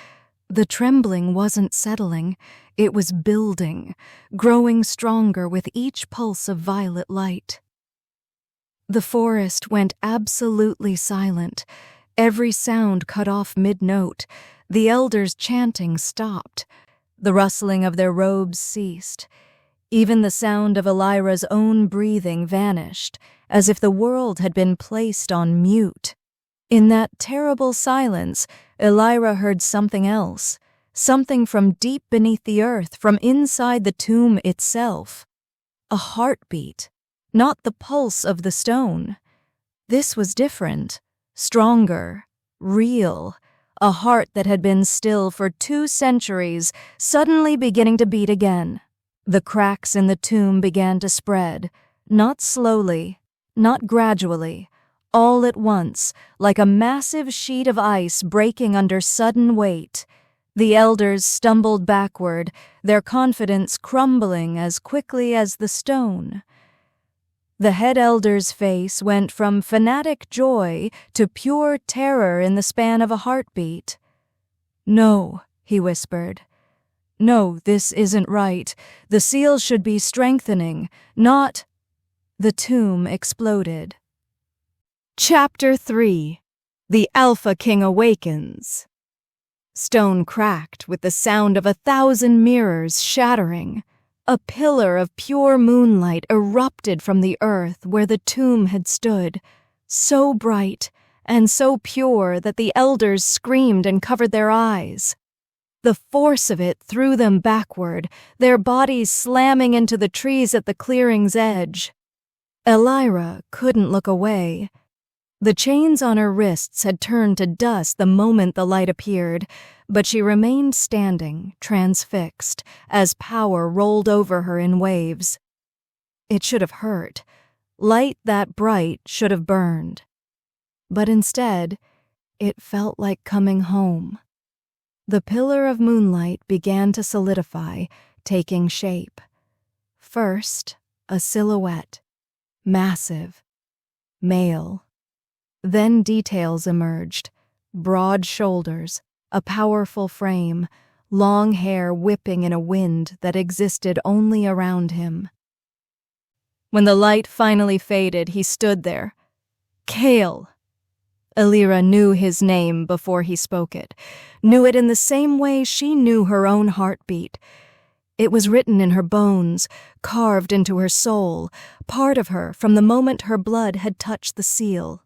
The trembling wasn't settling. It was building, growing stronger with each pulse of violet light. The forest went absolutely silent. Every sound cut off mid-note. The elders' chanting stopped. The rustling of their robes ceased. Even the sound of Elira's own breathing vanished, as if the world had been placed on mute. In that terrible silence, Elira heard something else, something from deep beneath the earth, from inside the tomb itself. A heartbeat, not the pulse of the stone. This was different, stronger, real. A heart that had been still for 2 centuries, suddenly beginning to beat again. The cracks in the tomb began to spread, not slowly, not gradually, all at once, like a massive sheet of ice breaking under sudden weight. The elders stumbled backward, their confidence crumbling as quickly as the stone. The head elder's face went from fanatic joy to pure terror in the span of a heartbeat. "No," he whispered. "No, this isn't right. The seal should be strengthening, not—" The tomb exploded. Chapter 3. The Alpha King Awakens. Stone cracked with the sound of 1,000 mirrors shattering. A pillar of pure moonlight erupted from the earth where the tomb had stood, so bright and so pure that the elders screamed and covered their eyes. The force of it threw them backward, their bodies slamming into the trees at the clearing's edge. Elira couldn't look away. The chains on her wrists had turned to dust the moment the light appeared, but she remained standing, transfixed, as power rolled over her in waves. It should have hurt. Light that bright should have burned. But instead, it felt like coming home. The pillar of moonlight began to solidify, taking shape. First, a silhouette. Massive. Male. Then details emerged. Broad shoulders, a powerful frame, long hair whipping in a wind that existed only around him. When the light finally faded, he stood there. Kale! Elira knew his name before he spoke it, knew it in the same way she knew her own heartbeat. It was written in her bones, carved into her soul, part of her from the moment her blood had touched the seal.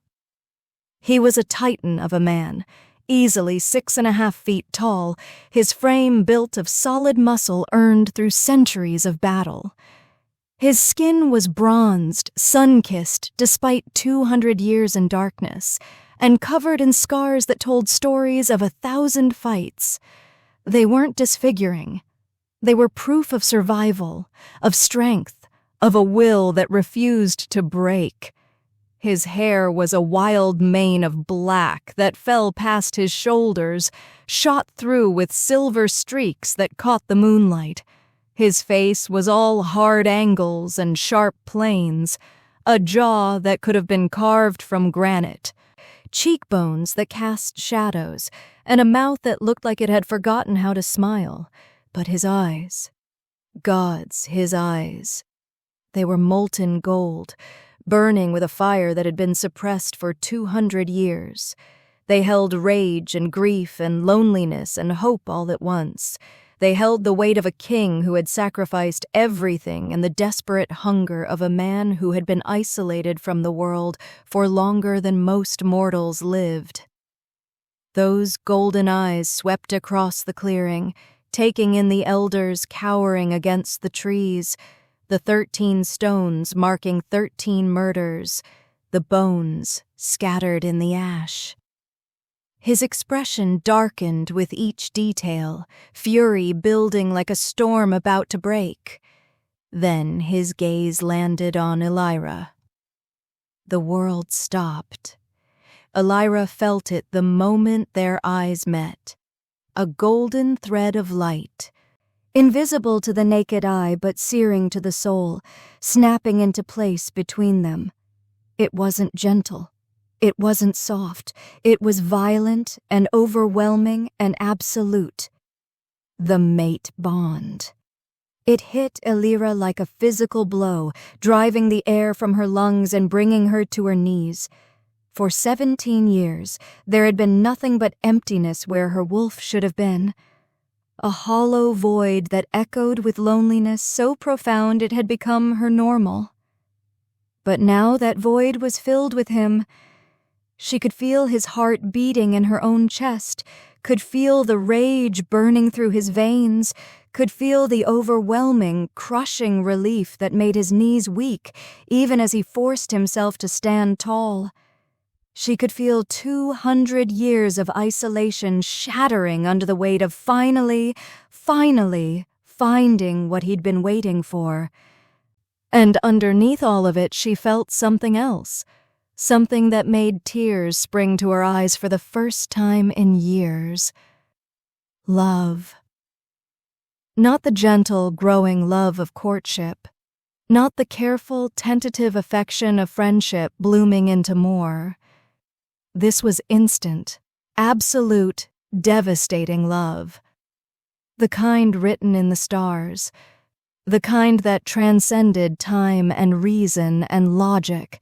He was a titan of a man, easily 6.5 feet tall, his frame built of solid muscle earned through centuries of battle. His skin was bronzed, sun-kissed despite 200 years in darkness, and covered in scars that told stories of 1,000 fights. They weren't disfiguring. They were proof of survival, of strength, of a will that refused to break. His hair was a wild mane of black that fell past his shoulders, shot through with silver streaks that caught the moonlight. His face was all hard angles and sharp planes, a jaw that could have been carved from granite, cheekbones that cast shadows, and a mouth that looked like it had forgotten how to smile. But his eyes, God's his eyes. They were molten gold, burning with a fire that had been suppressed for 200 years. They held rage and grief and loneliness and hope all at once. They held the weight of a king who had sacrificed everything and the desperate hunger of a man who had been isolated from the world for longer than most mortals lived. Those golden eyes swept across the clearing, taking in the elders cowering against the trees, the 13 stones marking 13 murders, the bones scattered in the ash. His expression darkened with each detail, fury building like a storm about to break. Then his gaze landed on Elira. The world stopped. Elira felt it the moment their eyes met. A golden thread of light, invisible to the naked eye but searing to the soul, snapping into place between them. It wasn't gentle. It wasn't soft. It was violent and overwhelming and absolute. The mate bond. It hit Elira like a physical blow, driving the air from her lungs and bringing her to her knees. For 17 years, there had been nothing but emptiness where her wolf should have been. A hollow void that echoed with loneliness so profound it had become her normal. But now that void was filled with him. She could feel his heart beating in her own chest, could feel the rage burning through his veins, could feel the overwhelming, crushing relief that made his knees weak, even as he forced himself to stand tall. She could feel 200 years of isolation shattering under the weight of finally finding what he'd been waiting for. And underneath all of it, she felt something else, something that made tears spring to her eyes for the first time in years. Love. Not the gentle, growing love of courtship, not the careful, tentative affection of friendship blooming into more. This was instant, absolute, devastating love. The kind written in the stars. The kind that transcended time and reason and logic.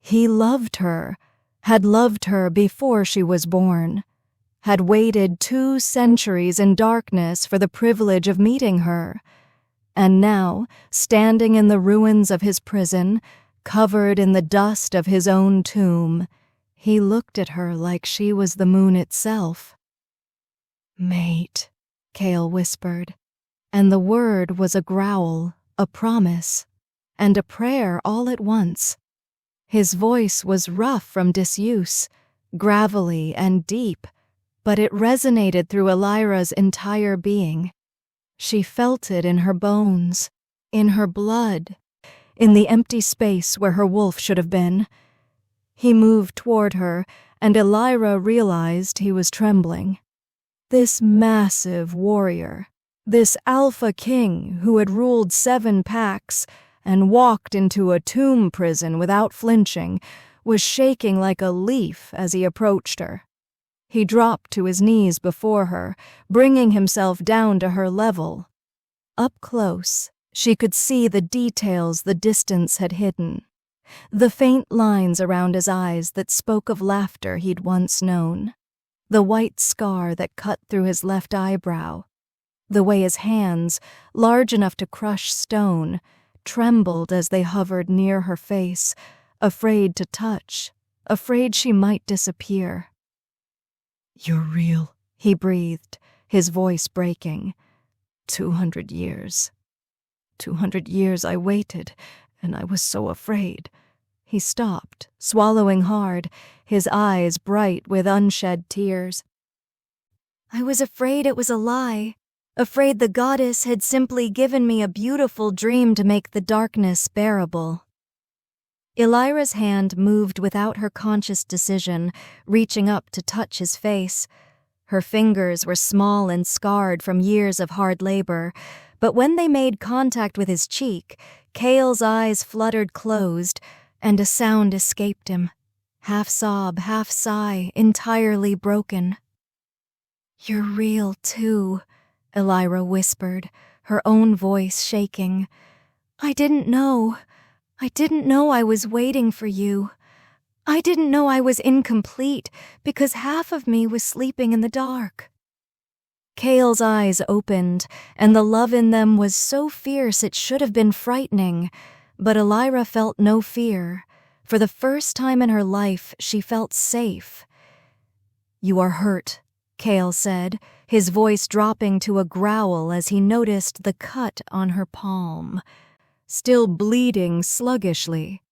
He loved her, had loved her before she was born, had waited 2 centuries in darkness for the privilege of meeting her. And now, standing in the ruins of his prison, covered in the dust of his own tomb, he looked at her like she was the moon itself. "Mate," Cale whispered, and the word was a growl, a promise, and a prayer all at once. His voice was rough from disuse, gravelly and deep, but it resonated through Elira's entire being. She felt it in her bones, in her blood, in the empty space where her wolf should have been. He moved toward her, and Elira realized he was trembling. This massive warrior, this alpha king who had ruled 7 packs and walked into a tomb prison without flinching, was shaking like a leaf as he approached her. He dropped to his knees before her, bringing himself down to her level. Up close, she could see the details the distance had hidden. The faint lines around his eyes that spoke of laughter he'd once known. The white scar that cut through his left eyebrow. The way his hands, large enough to crush stone, trembled as they hovered near her face, afraid to touch, afraid she might disappear. "You're real," he breathed, his voice breaking. 200 years. 200 years I waited, and I was so afraid. He stopped, swallowing hard, his eyes bright with unshed tears. "I was afraid it was a lie, afraid the goddess had simply given me a beautiful dream to make the darkness bearable." Elira's hand moved without her conscious decision, reaching up to touch his face. Her fingers were small and scarred from years of hard labor, but when they made contact with his cheek, Cale's eyes fluttered closed, and a sound escaped him, half sob, half sigh, entirely broken. "You're real, too," Elira whispered, her own voice shaking. I didn't know I was waiting for you. I didn't know I was incomplete because half of me was sleeping in the dark." Cale's eyes opened, and the love in them was so fierce it should have been frightening. But Elira felt no fear. For the first time in her life, she felt safe. "You are hurt," Cale said, his voice dropping to a growl as he noticed the cut on her palm, still bleeding sluggishly.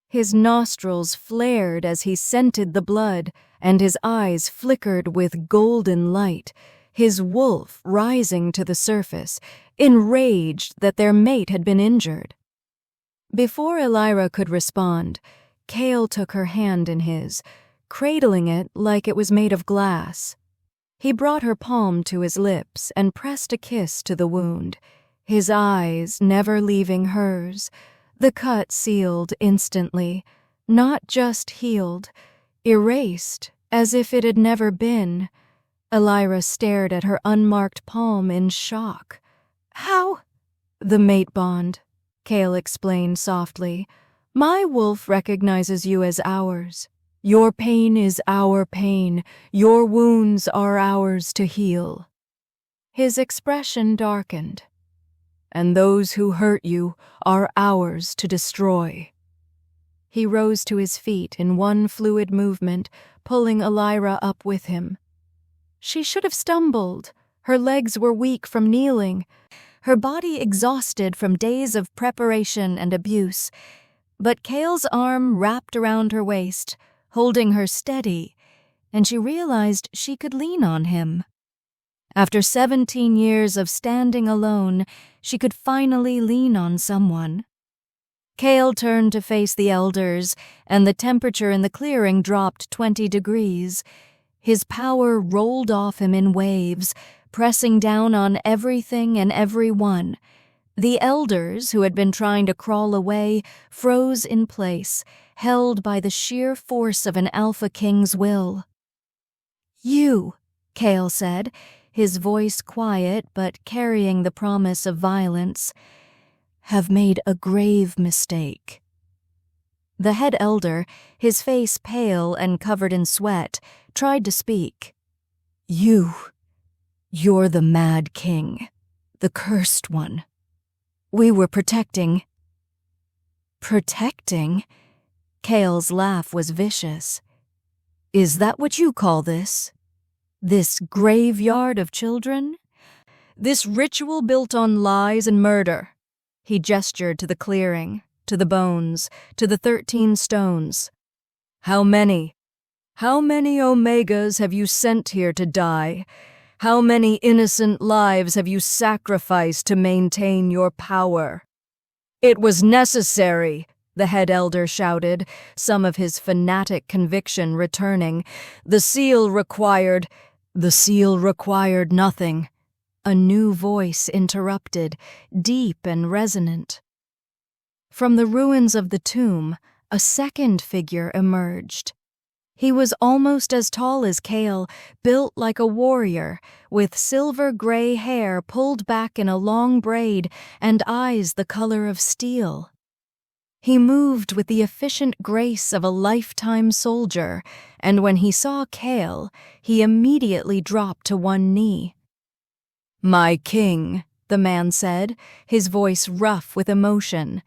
His nostrils flared as he scented the blood, and his eyes flickered with golden light, his wolf rising to the surface, enraged that their mate had been injured. Before Elira could respond, Cale took her hand in his, cradling it like it was made of glass. He brought her palm to his lips and pressed a kiss to the wound, his eyes never leaving hers, the cut sealed instantly, not just healed, erased as if it had never been. Elira stared at her unmarked palm in shock. "How?" "The mate bond," Cale explained softly. "My wolf recognizes you as ours. Your pain is our pain. Your wounds are ours to heal." His expression darkened. "And those who hurt you are ours to destroy." He rose to his feet in one fluid movement, pulling Elira up with him. She should have stumbled. Her legs were weak from kneeling, her body exhausted from days of preparation and abuse. But Cale's arm wrapped around her waist, holding her steady, and she realized she could lean on him. After 17 years of standing alone, she could finally lean on someone. Cale turned to face the elders, and the temperature in the clearing dropped 20 degrees. His power rolled off him in waves, pressing down on everything and everyone. The elders, who had been trying to crawl away, froze in place, held by the sheer force of an Alpha King's will. "You," Cale said, his voice quiet but carrying the promise of violence, "have made a grave mistake." The head elder, his face pale and covered in sweat, tried to speak. You're the Mad King, the cursed one. We were protecting." "Protecting?" Cale's laugh was vicious. "Is that what you call this? This graveyard of children? This ritual built on lies and murder?" He gestured to the clearing, to the bones, to the 13 stones. How many Omegas have you sent here to die? How many innocent lives have you sacrificed to maintain your power?" "It was necessary," the head elder shouted, some of his fanatic conviction returning. The seal required nothing." A new voice interrupted, deep and resonant. From the ruins of the tomb, a second figure emerged. He was almost as tall as Cale, built like a warrior, with silver-gray hair pulled back in a long braid and eyes the color of steel. He moved with the efficient grace of a lifetime soldier, and when he saw Cale, he immediately dropped to one knee. "My king," the man said, his voice rough with emotion.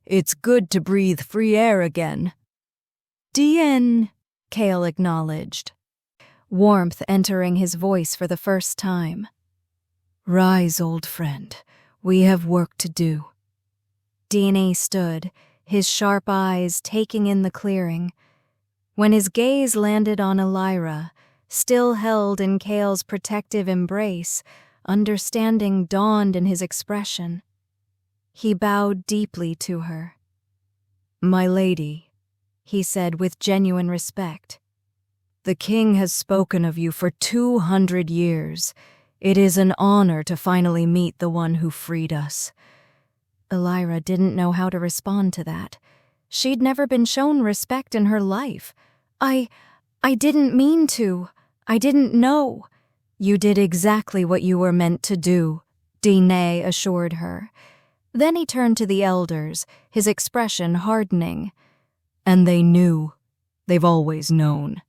"It's good to breathe free air again." "Dien," Cale acknowledged, warmth entering his voice for the first time. "Rise, old friend. We have work to do." Dene stood, his sharp eyes taking in the clearing. When his gaze landed on Elira, still held in Cale's protective embrace, understanding dawned in his expression. He bowed deeply to her. "My lady," he said with genuine respect, "the king has spoken of you for 200 years. It is an honor to finally meet the one who freed us." Elira didn't know how to respond to that. She'd never been shown respect in her life. I didn't mean to. I didn't know." "You did exactly what you were meant to do," Dene assured her. Then he turned to the elders, his expression hardening. "And they knew. They've always known."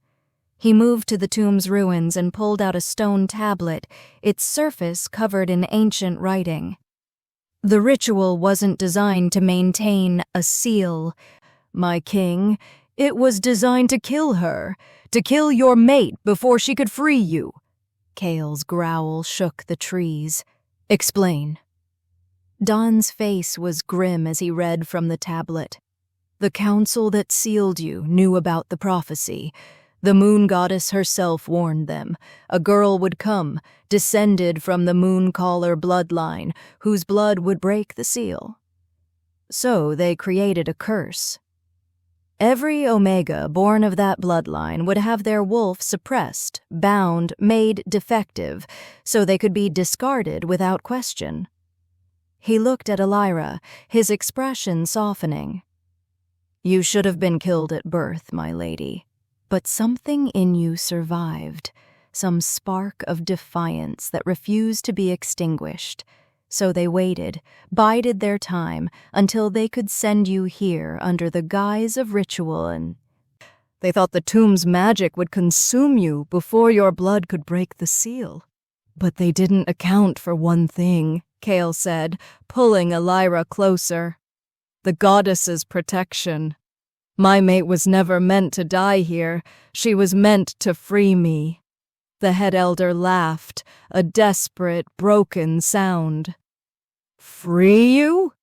He moved to the tomb's ruins and pulled out a stone tablet, its surface covered in ancient writing. "The ritual wasn't designed to maintain a seal, my king. It was designed to kill her, to kill your mate before she could free you." Cale's growl shook the trees. "Explain." Don's face was grim as he read from the tablet. "The council that sealed you knew about the prophecy. The moon goddess herself warned them. A girl would come, descended from the moon-caller bloodline, whose blood would break the seal. So they created a curse. Every Omega born of that bloodline would have their wolf suppressed, bound, made defective, so they could be discarded without question. He looked at Elira, his expression softening. "You should have been killed at birth, my lady. But something in you survived, some spark of defiance that refused to be extinguished. So they waited, bided their time, until they could send you here under the guise of ritual and... They thought the tomb's magic would consume you before your blood could break the seal. But they didn't account for one thing," Kale said, pulling Elira closer. "The goddess's protection. My mate was never meant to die here. She was meant to free me." The head elder laughed, a desperate, broken sound. "Free you?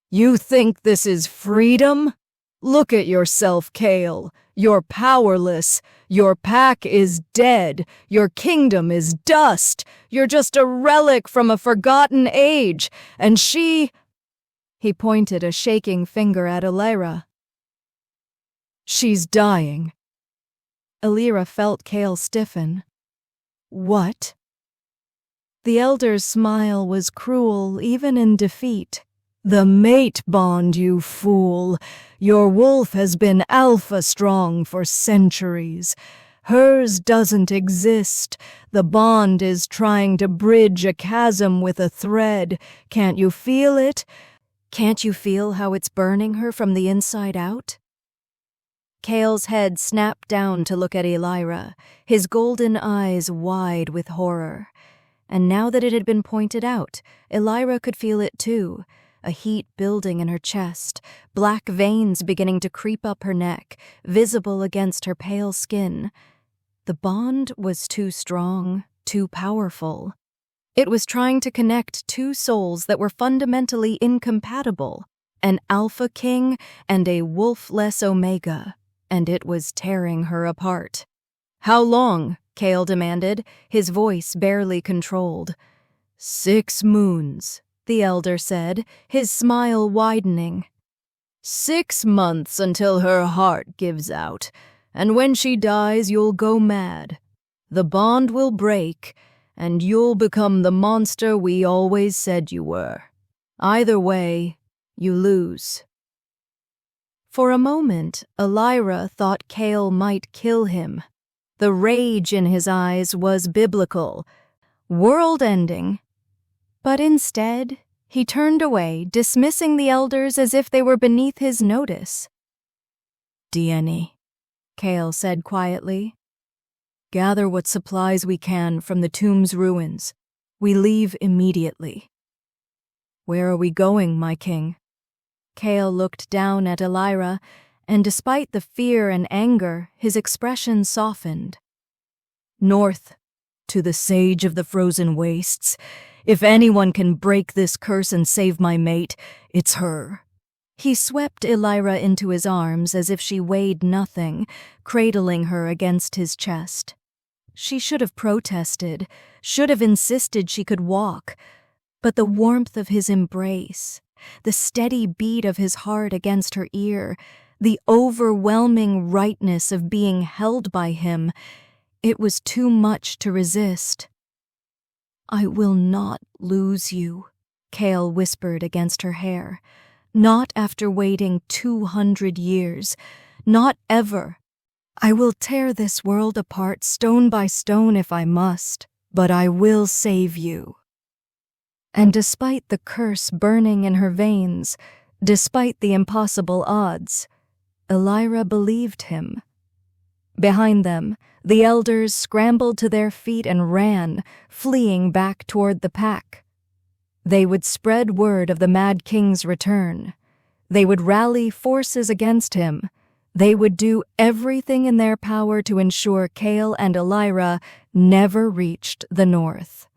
You think this is freedom? Look at yourself, Kale. You're powerless. Your pack is dead. Your kingdom is dust. You're just a relic from a forgotten age. And she..." He pointed a shaking finger at Elira. "She's dying." Elira felt Kale stiffen. "What?" The elder's smile was cruel even in defeat. "The mate bond, you fool. Your wolf has been alpha strong for centuries. Hers doesn't exist. The bond is trying to bridge a chasm with a thread. Can't you feel it? Can't you feel how it's burning her from the inside out?" Kale's head snapped down to look at Elira, his golden eyes wide with horror. And now that it had been pointed out, Elira could feel it too, a heat building in her chest, black veins beginning to creep up her neck, visible against her pale skin. The bond was too strong, too powerful. It was trying to connect two souls that were fundamentally incompatible, an alpha king and a wolf-less Omega, and it was tearing her apart. "How long?" Kale demanded, his voice barely controlled. 6 moons, the elder said, his smile widening. 6 months until her heart gives out, and when she dies you'll go mad. The bond will break, and you'll become the monster we always said you were. Either way, you lose." For a moment, Elira thought Kale might kill him. The rage in his eyes was biblical, world-ending. But instead, he turned away, dismissing the elders as if they were beneath his notice. "Dieni," Kale said quietly. "Gather what supplies we can from the tomb's ruins. We leave immediately." "Where are we going, my king?" Kale looked down at Elira, and despite the fear and anger, his expression softened. "North, to the sage of the frozen wastes. If anyone can break this curse and save my mate, it's her." He swept Elira into his arms as if she weighed nothing, cradling her against his chest. She should have protested, should have insisted she could walk, but the warmth of his embrace, the steady beat of his heart against her ear, the overwhelming rightness of being held by him, it was too much to resist. "I will not lose you," Kale whispered against her hair. "Not after waiting 200 years. Not ever. I will tear this world apart stone by stone if I must, but I will save you." And despite the curse burning in her veins, despite the impossible odds, Elira believed him. Behind them, the elders scrambled to their feet and ran, fleeing back toward the pack. They would spread word of the Mad King's return. They would rally forces against him. They would do everything in their power to ensure Kale and Elira never reached the north.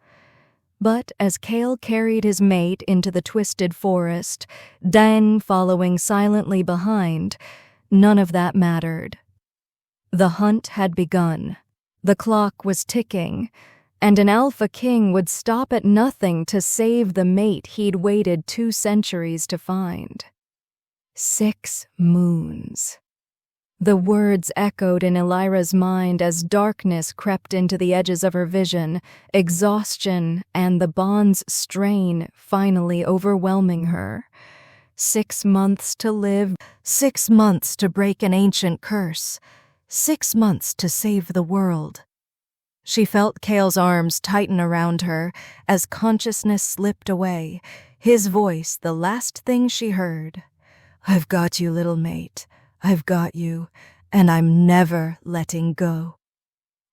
But as Kale carried his mate into the twisted forest, Deng following silently behind, none of that mattered. The hunt had begun. The clock was ticking, and an alpha king would stop at nothing to save the mate he'd waited 2 centuries to find. 6 moons. The words echoed in Elira's mind as darkness crept into the edges of her vision, exhaustion and the bond's strain finally overwhelming her. 6 months to live, 6 months to break an ancient curse, 6 months to save the world. She felt Cale's arms tighten around her as consciousness slipped away, his voice the last thing she heard. "I've got you, little mate. I've got you, and I'm never letting go."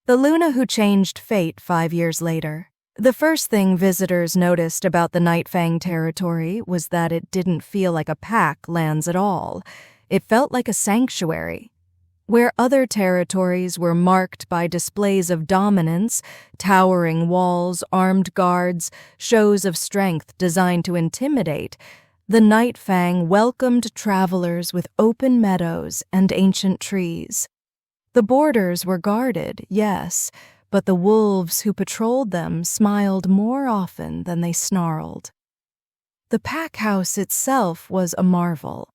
The Luna who changed fate 5 years later. The first thing visitors noticed about the Nightfang territory was that it didn't feel like a pack lands at all. It felt like a sanctuary. Where other territories were marked by displays of dominance, towering walls, armed guards, shows of strength designed to intimidate, the Nightfang welcomed travelers with open meadows and ancient trees. The borders were guarded, yes, but the wolves who patrolled them smiled more often than they snarled. The pack house itself was a marvel.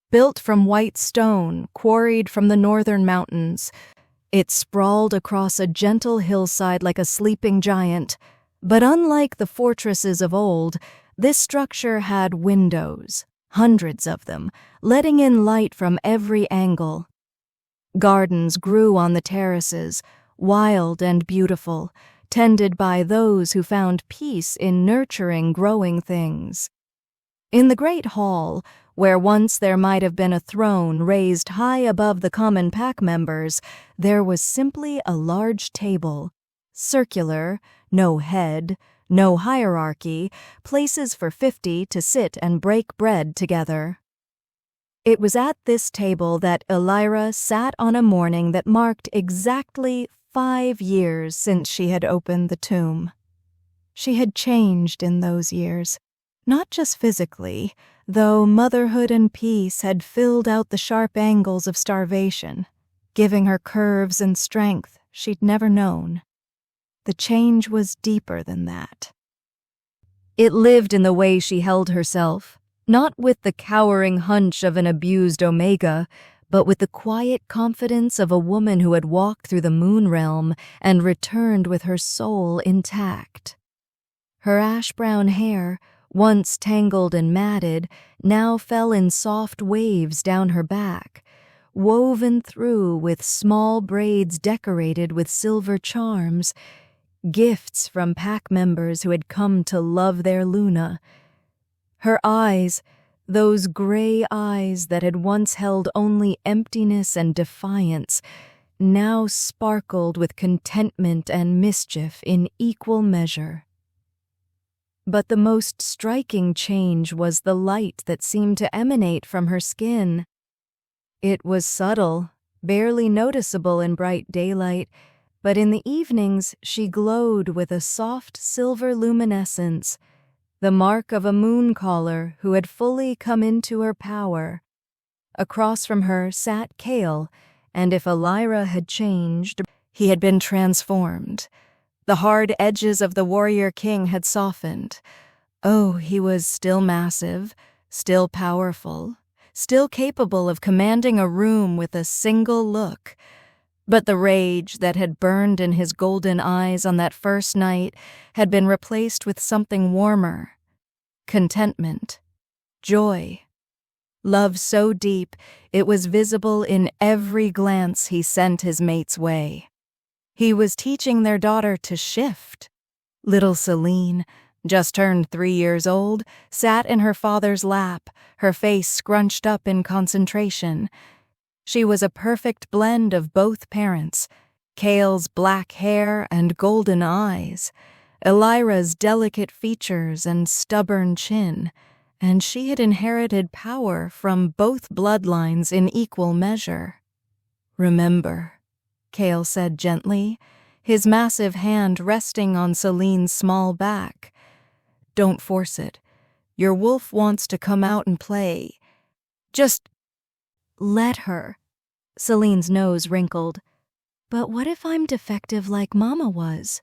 Built from white stone, quarried from the northern mountains, it sprawled across a gentle hillside like a sleeping giant. But unlike the fortresses of old, this structure had windows, hundreds of them, letting in light from every angle. Gardens grew on the terraces, wild and beautiful, tended by those who found peace in nurturing growing things. In the great hall, where once there might have been a throne raised high above the common pack members, there was simply a large table, circular, no head, no hierarchy, places for 50 to sit and break bread together. It was at this table that Elira sat on a morning that marked exactly 5 years since she had opened the tomb. She had changed in those years, not just physically, though motherhood and peace had filled out the sharp angles of starvation, giving her curves and strength she'd never known. The change was deeper than that. It lived in the way she held herself, not with the cowering hunch of an abused Omega, but with the quiet confidence of a woman who had walked through the moon realm and returned with her soul intact. Her ash-brown hair, once tangled and matted, now fell in soft waves down her back, woven through with small braids decorated with silver charms, gifts from pack members who had come to love their Luna. Her eyes, those gray eyes that had once held only emptiness and defiance, now sparkled with contentment and mischief in equal measure. But the most striking change was the light that seemed to emanate from her skin. It was subtle, barely noticeable in bright daylight, but in the evenings she glowed with a soft silver luminescence, the mark of a moon caller who had fully come into her power. Across from her sat Cale, and if Elira had changed, he had been transformed. The hard edges of the warrior king had softened. Oh, he was still massive, still powerful, still capable of commanding a room with a single look. But the rage that had burned in his golden eyes on that first night had been replaced with something warmer. Contentment. Joy. Love so deep it was visible in every glance he sent his mate's way. He was teaching their daughter to shift. Little Celine, just turned 3 years old, sat in her father's lap, her face scrunched up in concentration. She was a perfect blend of both parents, Cale's black hair and golden eyes, Elira's delicate features and stubborn chin, and she had inherited power from both bloodlines in equal measure. "Remember," Cale said gently, his massive hand resting on Celine's small back. "Don't force it. Your wolf wants to come out and play. Just let her." Celine's nose wrinkled. But what if I'm defective like Mama was?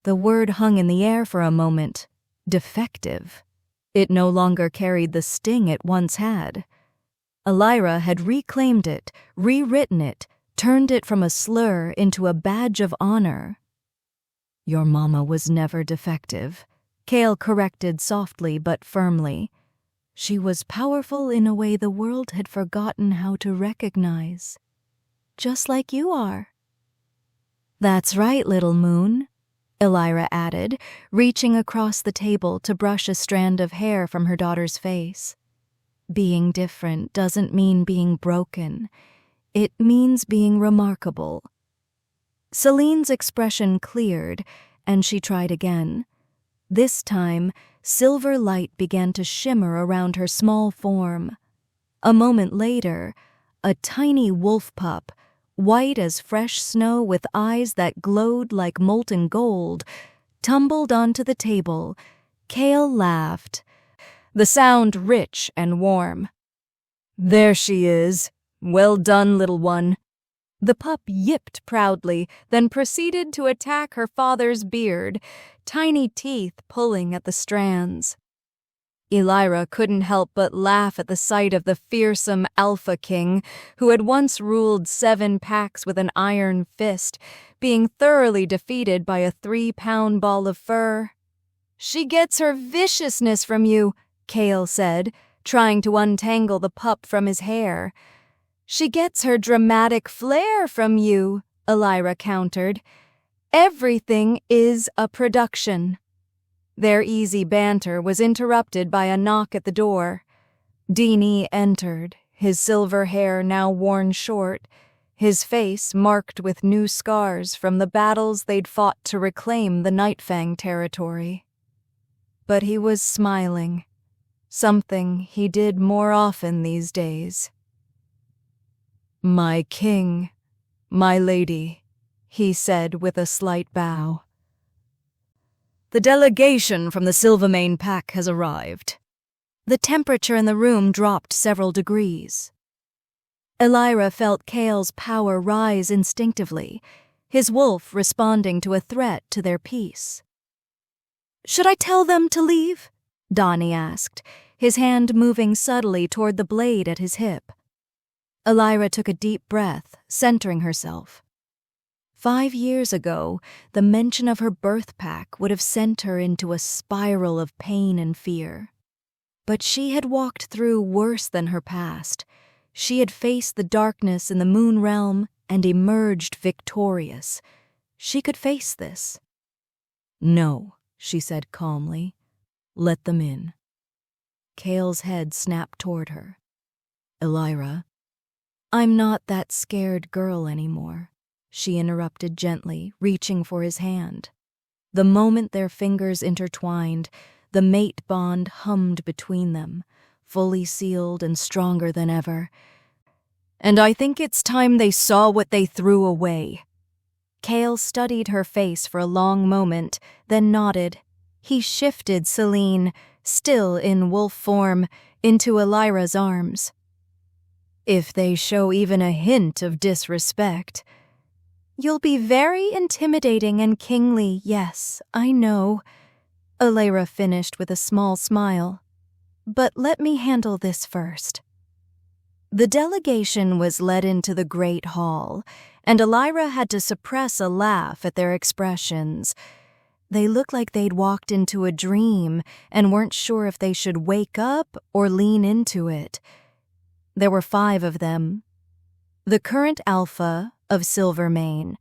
The word hung in the air for a moment. Defective. It no longer carried the sting it once had. Elira had reclaimed it, rewritten it, turned it from a slur into a badge of honor. Your mama was never defective, Cale corrected softly but firmly. She was powerful in a way the world had forgotten how to recognize. Just like you are. That's right, little moon, Elira added, reaching across the table to brush a strand of hair from her daughter's face. Being different doesn't mean being broken. It means being remarkable. Celine's expression cleared, and she tried again. This time, silver light began to shimmer around her small form. A moment later, a tiny wolf pup, white as fresh snow with eyes that glowed like molten gold, tumbled onto the table. Cale laughed, the sound rich and warm. There she is. Well done, little one. The pup yipped proudly, then proceeded to attack her father's beard, tiny teeth pulling at the strands. Elira couldn't help but laugh at the sight of the fearsome Alpha King, who had once ruled 7 packs with an iron fist, being thoroughly defeated by a 3-pound ball of fur. She gets her viciousness from you, Cale said, trying to untangle the pup from his hair. She gets her dramatic flair from you, Elira countered. Everything is a production. Their easy banter was interrupted by a knock at the door. Deanie entered, his silver hair now worn short, his face marked with new scars from the battles they'd fought to reclaim the Nightfang territory. But he was smiling, something he did more often these days. My king, my lady, he said with a slight bow. The delegation from the Silvermane pack has arrived. The temperature in the room dropped several degrees. Elira felt Cale's power rise instinctively, his wolf responding to a threat to their peace. Should I tell them to leave? Donnie asked, his hand moving subtly toward the blade at his hip. Elira took a deep breath, centering herself. 5 years ago, the mention of her birth pack would have sent her into a spiral of pain and fear. But she had walked through worse than her past. She had faced the darkness in the moon realm and emerged victorious. She could face this. No, she said calmly. Let them in. Cale's head snapped toward her. Elira, I'm not that scared girl anymore, she interrupted gently, reaching for his hand. The moment their fingers intertwined, the mate bond hummed between them, fully sealed and stronger than ever. And I think it's time they saw what they threw away. Cale studied her face for a long moment, then nodded. He shifted Celine, still in wolf form, into Elira's arms. If they show even a hint of disrespect, you'll be very intimidating and kingly, yes, I know, Elira finished with a small smile. But let me handle this first. The delegation was led into the great hall, and Elira had to suppress a laugh at their expressions. They looked like they'd walked into a dream and weren't sure if they should wake up or lean into it. There were 5 of them. The current alpha of Silvermane,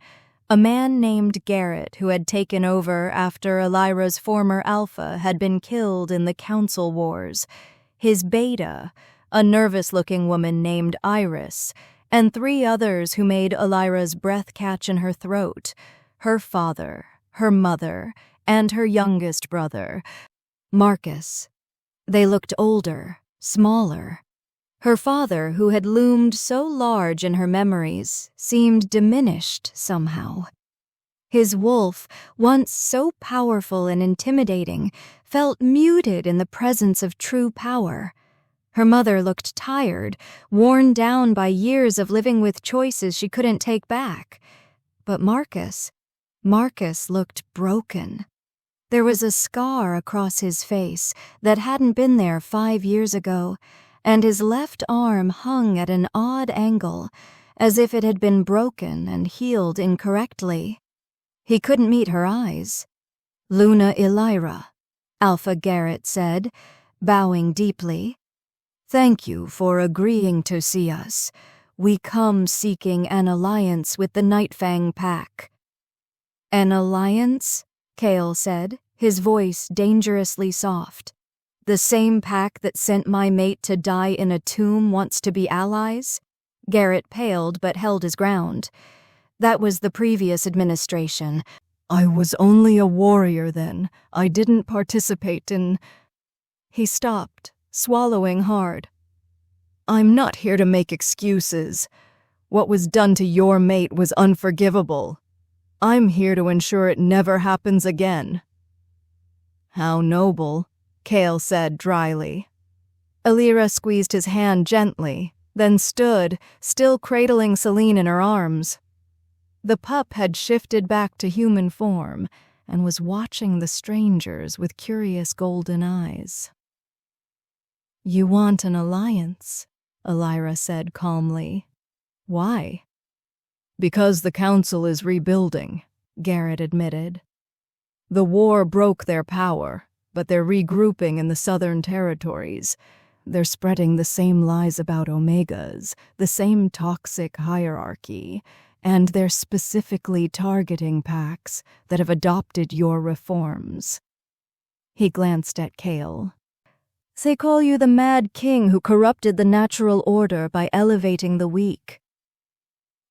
a man named Garrett who had taken over after Elira's former alpha had been killed in the Council Wars, his beta, a nervous-looking woman named Iris, and 3 others who made Elira's breath catch in her throat, her father, her mother, and her youngest brother, Marcus. They looked older, smaller. Her father, who had loomed so large in her memories, seemed diminished somehow. His wolf, once so powerful and intimidating, felt muted in the presence of true power. Her mother looked tired, worn down by years of living with choices she couldn't take back. But Marcus looked broken. There was a scar across his face that hadn't been there 5 years ago, and his left arm hung at an odd angle, as if it had been broken and healed incorrectly. He couldn't meet her eyes. "Luna Elira," Alpha Garrett said, bowing deeply. "Thank you for agreeing to see us. We come seeking an alliance with the Nightfang Pack." "An alliance?" Kale said, his voice dangerously soft. "The same pack that sent my mate to die in a tomb wants to be allies?" Garrett paled but held his ground. "That was the previous administration. I was only a warrior then. I didn't participate in—" He stopped, swallowing hard. "I'm not here to make excuses. What was done to your mate was unforgivable. I'm here to ensure it never happens again." "How noble," Kale said dryly. Elira squeezed his hand gently, then stood, still cradling Celine in her arms. The pup had shifted back to human form and was watching the strangers with curious golden eyes. "You want an alliance," Elira said calmly. "Why?" "Because the council is rebuilding," Garrett admitted. "The war broke their power, but they're regrouping in the southern territories. They're spreading the same lies about Omegas, the same toxic hierarchy, and they're specifically targeting packs that have adopted your reforms." He glanced at Kale. "They call you the Mad King who corrupted the natural order by elevating the weak."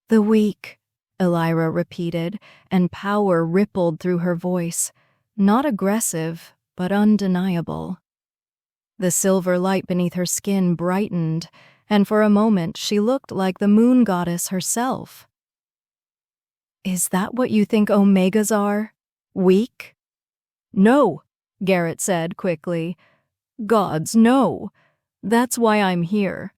"The weak," Elira repeated, and power rippled through her voice, not aggressive, but undeniable. The silver light beneath her skin brightened, and for a moment she looked like the moon goddess herself. "Is that what you think Omegas are? Weak?" "No," Garrett said quickly. "Gods, no. That's why I'm here.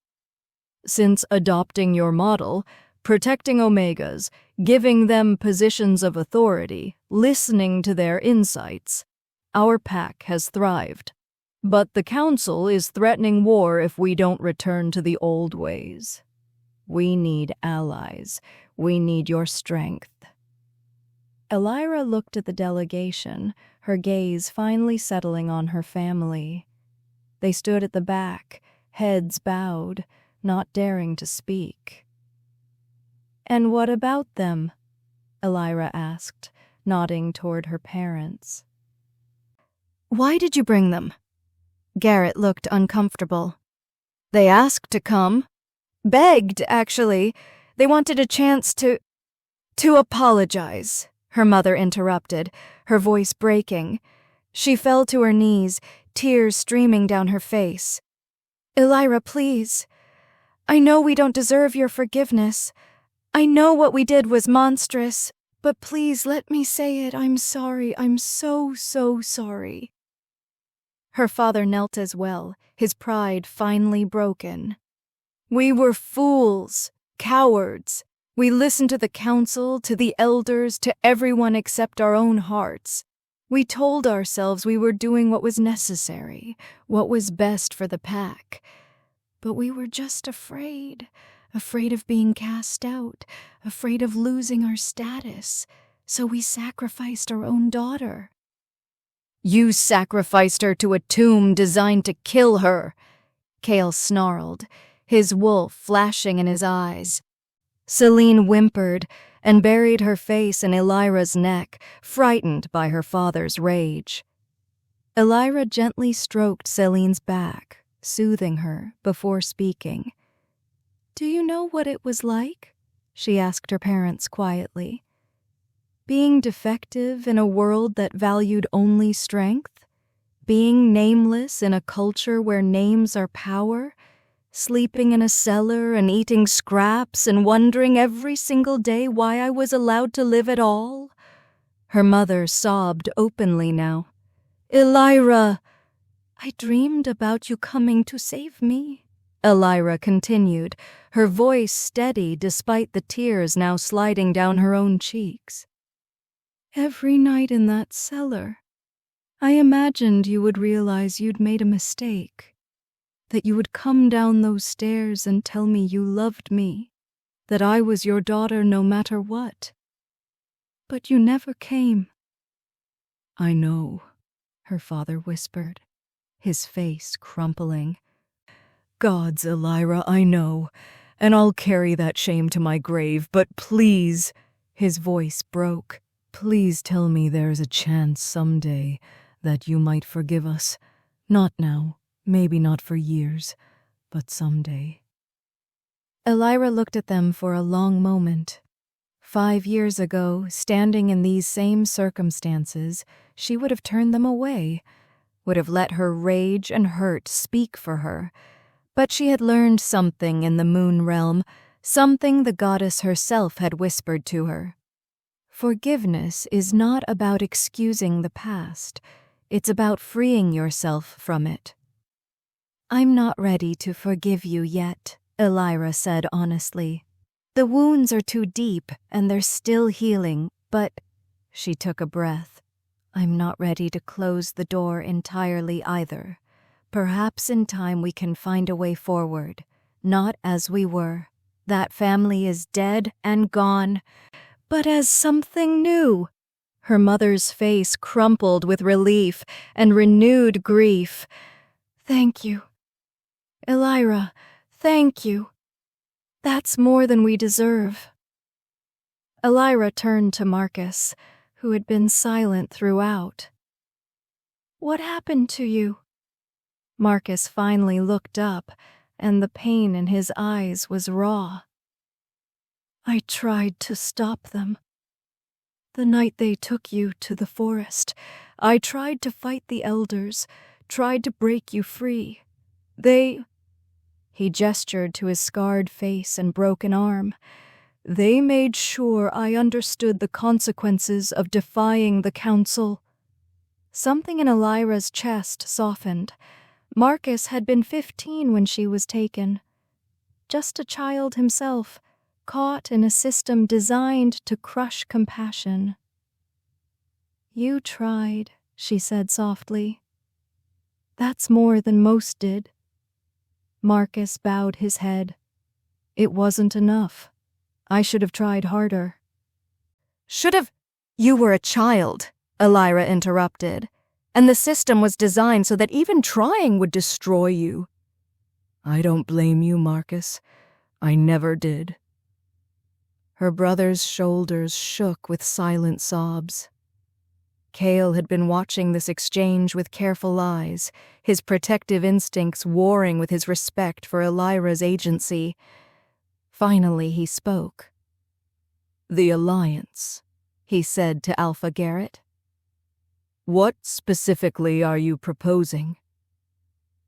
Since adopting your model, protecting Omegas, giving them positions of authority, listening to their insights, our pack has thrived. But the Council is threatening war if we don't return to the old ways. We need allies. We need your strength." Elira looked at the delegation, her gaze finally settling on her family. They stood at the back, heads bowed, not daring to speak. "And what about them?" Elira asked, nodding toward her parents. "Why did you bring them?" Garrett looked uncomfortable. "They asked to come. Begged, actually. They wanted a chance to apologize," her mother interrupted, her voice breaking. She fell to her knees, tears streaming down her face. "Elira, please. I know we don't deserve your forgiveness. I know what we did was monstrous, but please let me say it. I'm sorry. I'm so, so sorry." Her father knelt as well, his pride finally broken. "We were fools, cowards. We listened to the council, to the elders, to everyone except our own hearts. We told ourselves we were doing what was necessary, what was best for the pack. But we were just afraid of being cast out, afraid of losing our status, so we sacrificed our own daughter." "You sacrificed her to a tomb designed to kill her," Kale snarled, his wolf flashing in his eyes. Celine whimpered and buried her face in Elira's neck, frightened by her father's rage. Elira gently stroked Celine's back, soothing her before speaking. "Do you know what it was like?" she asked her parents quietly. "Being defective in a world that valued only strength? Being nameless in a culture where names are power? Sleeping in a cellar and eating scraps and wondering every single day why I was allowed to live at all?" Her mother sobbed openly now. "Elira!" I dreamed about you coming to save me, Elira continued, her voice steady despite the tears now sliding down her own cheeks. Every night in that cellar, I imagined you would realize you'd made a mistake, that you would come down those stairs and tell me you loved me, that I was your daughter no matter what. But you never came. I know, her father whispered, his face crumpling. Gods, Elira, I know, and I'll carry that shame to my grave, but please, his voice broke, please tell me there's a chance someday that you might forgive us. Not now, maybe not for years, but someday. Elira looked at them for a long moment. 5 years ago, standing in these same circumstances, she would have turned them away, would have let her rage and hurt speak for her. But she had learned something in the moon realm, something the goddess herself had whispered to her. Forgiveness is not about excusing the past. It's about freeing yourself from it. I'm not ready to forgive you yet, Elira said honestly. The wounds are too deep and they're still healing, but, she took a breath, I'm not ready to close the door entirely either. Perhaps in time we can find a way forward, not as we were. That family is dead and gone, but as something new. Her mother's face crumpled with relief and renewed grief. Thank you. Elira, thank you. That's more than we deserve. Elira turned to Marcus, who had been silent throughout. What happened to you? Marcus finally looked up, and the pain in his eyes was raw. I tried to stop them. The night they took you to the forest, I tried to fight the elders, tried to break you free. He gestured to his scarred face and broken arm. They made sure I understood the consequences of defying the council. Something in Elira's chest softened. Marcus had been 15 when she was taken. Just a child himself, caught in a system designed to crush compassion. You tried, she said softly. That's more than most did. Marcus bowed his head. It wasn't enough. I should have tried harder. Should have? You were a child, Elira interrupted. And the system was designed so that even trying would destroy you. I don't blame you, Marcus. I never did. Her brother's shoulders shook with silent sobs. Cale had been watching this exchange with careful eyes, his protective instincts warring with his respect for Elira's agency. Finally he spoke. The Alliance, he said to Alpha Garrett. What specifically are you proposing?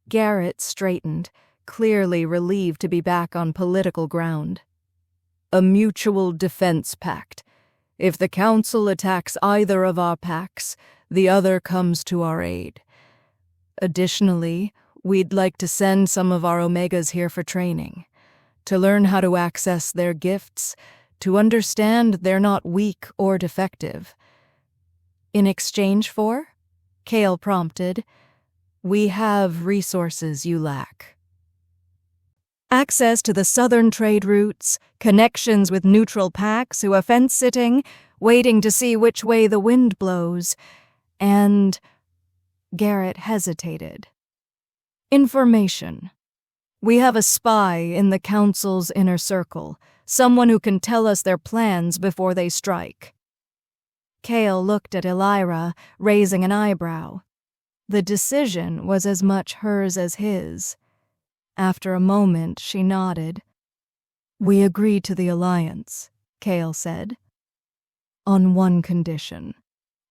Garrett straightened, clearly relieved to be back on political ground. A mutual defense pact. If the Council attacks either of our packs, the other comes to our aid. Additionally, we'd like to send some of our Omegas here for training, to learn how to access their gifts, to understand they're not weak or defective. In exchange for? Cale prompted. We have resources you lack. Access to the southern trade routes, connections with neutral packs who are fence-sitting, waiting to see which way the wind blows, and... Garrett hesitated. Information. We have a spy in the Council's inner circle, someone who can tell us their plans before they strike. Cale looked at Elira, raising an eyebrow. The decision was as much hers as his. After a moment, she nodded. We agree to the alliance, Cale said. On one condition.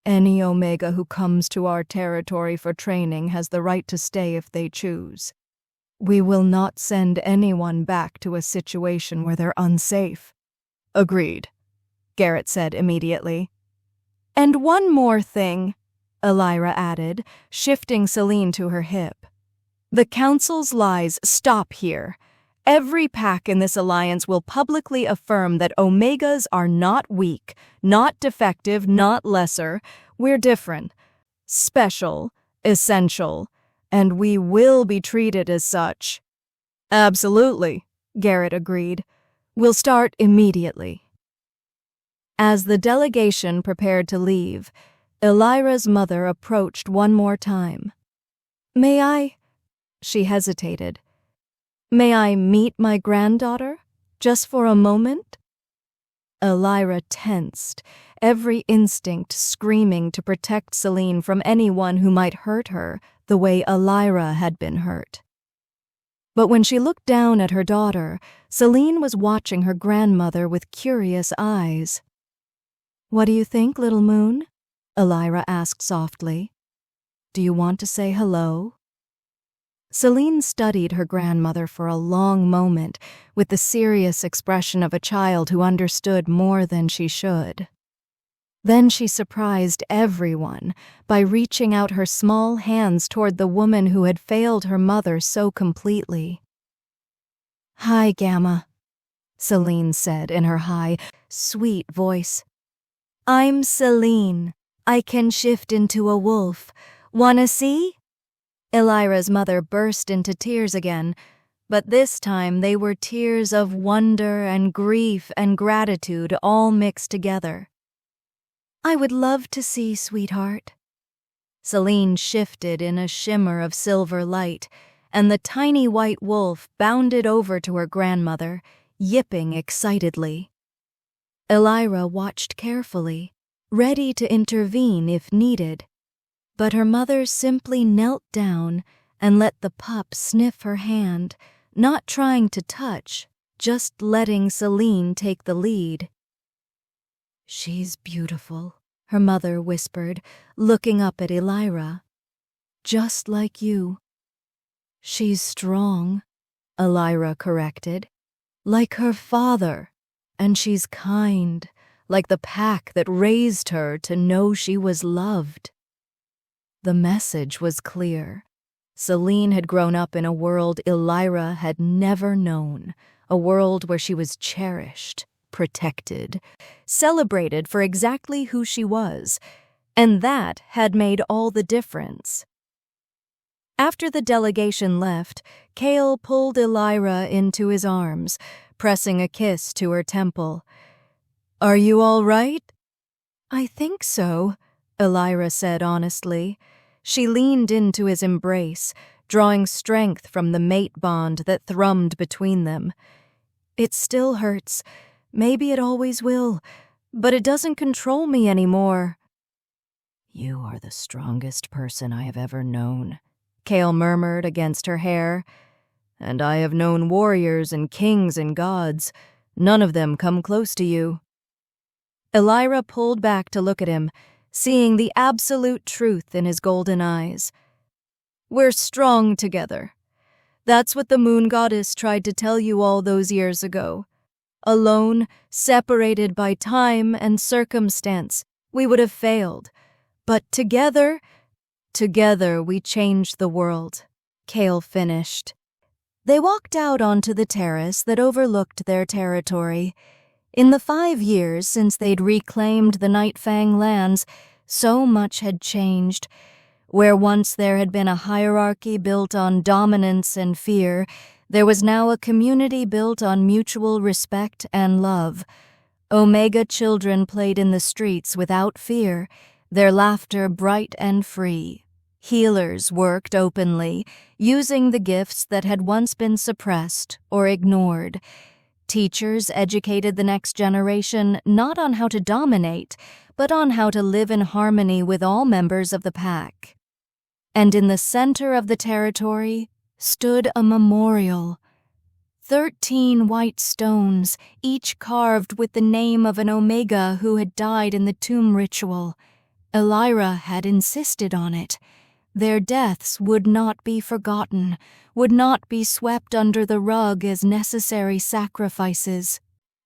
Any Omega who comes to our territory for training has the right to stay if they choose. We will not send anyone back to a situation where they're unsafe. Agreed, Garrett said immediately. And one more thing, Elira added, shifting Celine to her hip. The Council's lies stop here. Every pack in this alliance will publicly affirm that Omegas are not weak, not defective, not lesser. We're different, special, essential, and we will be treated as such. Absolutely, Garrett agreed. We'll start immediately. As the delegation prepared to leave, Elira's mother approached one more time. May I? She hesitated. May I meet my granddaughter? Just for a moment? Elira tensed, every instinct screaming to protect Celine from anyone who might hurt her the way Elira had been hurt. But when she looked down at her daughter, Celine was watching her grandmother with curious eyes. What do you think, little moon? Elira asked softly. Do you want to say hello? Celine studied her grandmother for a long moment with the serious expression of a child who understood more than she should. Then she surprised everyone by reaching out her small hands toward the woman who had failed her mother so completely. Hi, Gamma, Celine said in her high, sweet voice. I'm Celine. I can shift into a wolf. Wanna see? Elira's mother burst into tears again, but this time they were tears of wonder and grief and gratitude all mixed together. I would love to see, sweetheart. Celine shifted in a shimmer of silver light, and the tiny white wolf bounded over to her grandmother, yipping excitedly. Elira watched carefully, ready to intervene if needed. But her mother simply knelt down and let the pup sniff her hand, not trying to touch, just letting Celine take the lead. She's beautiful, her mother whispered, looking up at Elira. Just like you. She's strong, Elira corrected. Like her father, and she's kind, like the pack that raised her to know she was loved. The message was clear. Celine had grown up in a world Elira had never known, a world where she was cherished, protected, celebrated for exactly who she was, and that had made all the difference. After the delegation left, Kale pulled Elira into his arms, pressing a kiss to her temple. Are you all right? I think so, Elira said honestly. She leaned into his embrace, drawing strength from the mate bond that thrummed between them. It still hurts. Maybe it always will, but it doesn't control me anymore. You are the strongest person I have ever known, Kale murmured against her hair. And I have known warriors and kings and gods. None of them come close to you. Elira pulled back to look at him, seeing the absolute truth in his golden eyes. We're strong together. That's what the moon goddess tried to tell you all those years ago. Alone, separated by time and circumstance, we would have failed. But together we changed the world, Kale finished. They walked out onto the terrace that overlooked their territory. In the 5 years since they'd reclaimed the Nightfang lands, so much had changed. Where once there had been a hierarchy built on dominance and fear, there was now a community built on mutual respect and love. Omega children played in the streets without fear, their laughter bright and free. Healers worked openly, using the gifts that had once been suppressed or ignored. Teachers educated the next generation not on how to dominate, but on how to live in harmony with all members of the pack. And in the center of the territory stood a memorial. 13 white stones, each carved with the name of an Omega who had died in the tomb ritual. Elira had insisted on it. Their deaths would not be forgotten, would not be swept under the rug as necessary sacrifices.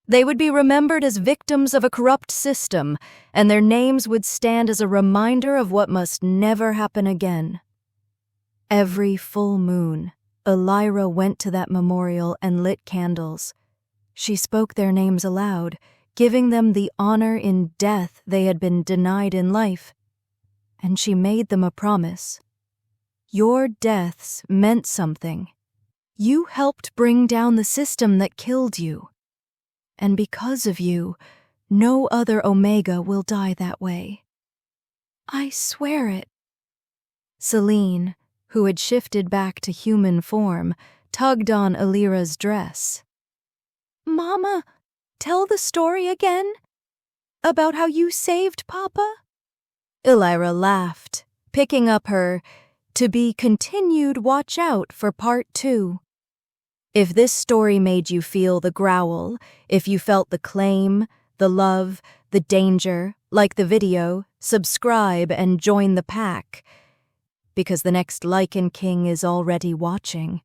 They would be remembered as victims of a corrupt system, and their names would stand as a reminder of what must never happen again. Every full moon, Elira went to that memorial and lit candles. She spoke their names aloud, giving them the honor in death they had been denied in life. And she made them a promise. Your deaths meant something. You helped bring down the system that killed you. And because of you, no other Omega will die that way. I swear it. Celine, who had shifted back to human form, tugged on Elira's dress. Mama, tell the story again? About how you saved Papa? Elira laughed, picking up her "to be continued watch out for part 2. If this story made you feel the growl, if you felt the claim, the love, the danger, like the video, subscribe and join the pack, because the next Lycan King is already watching.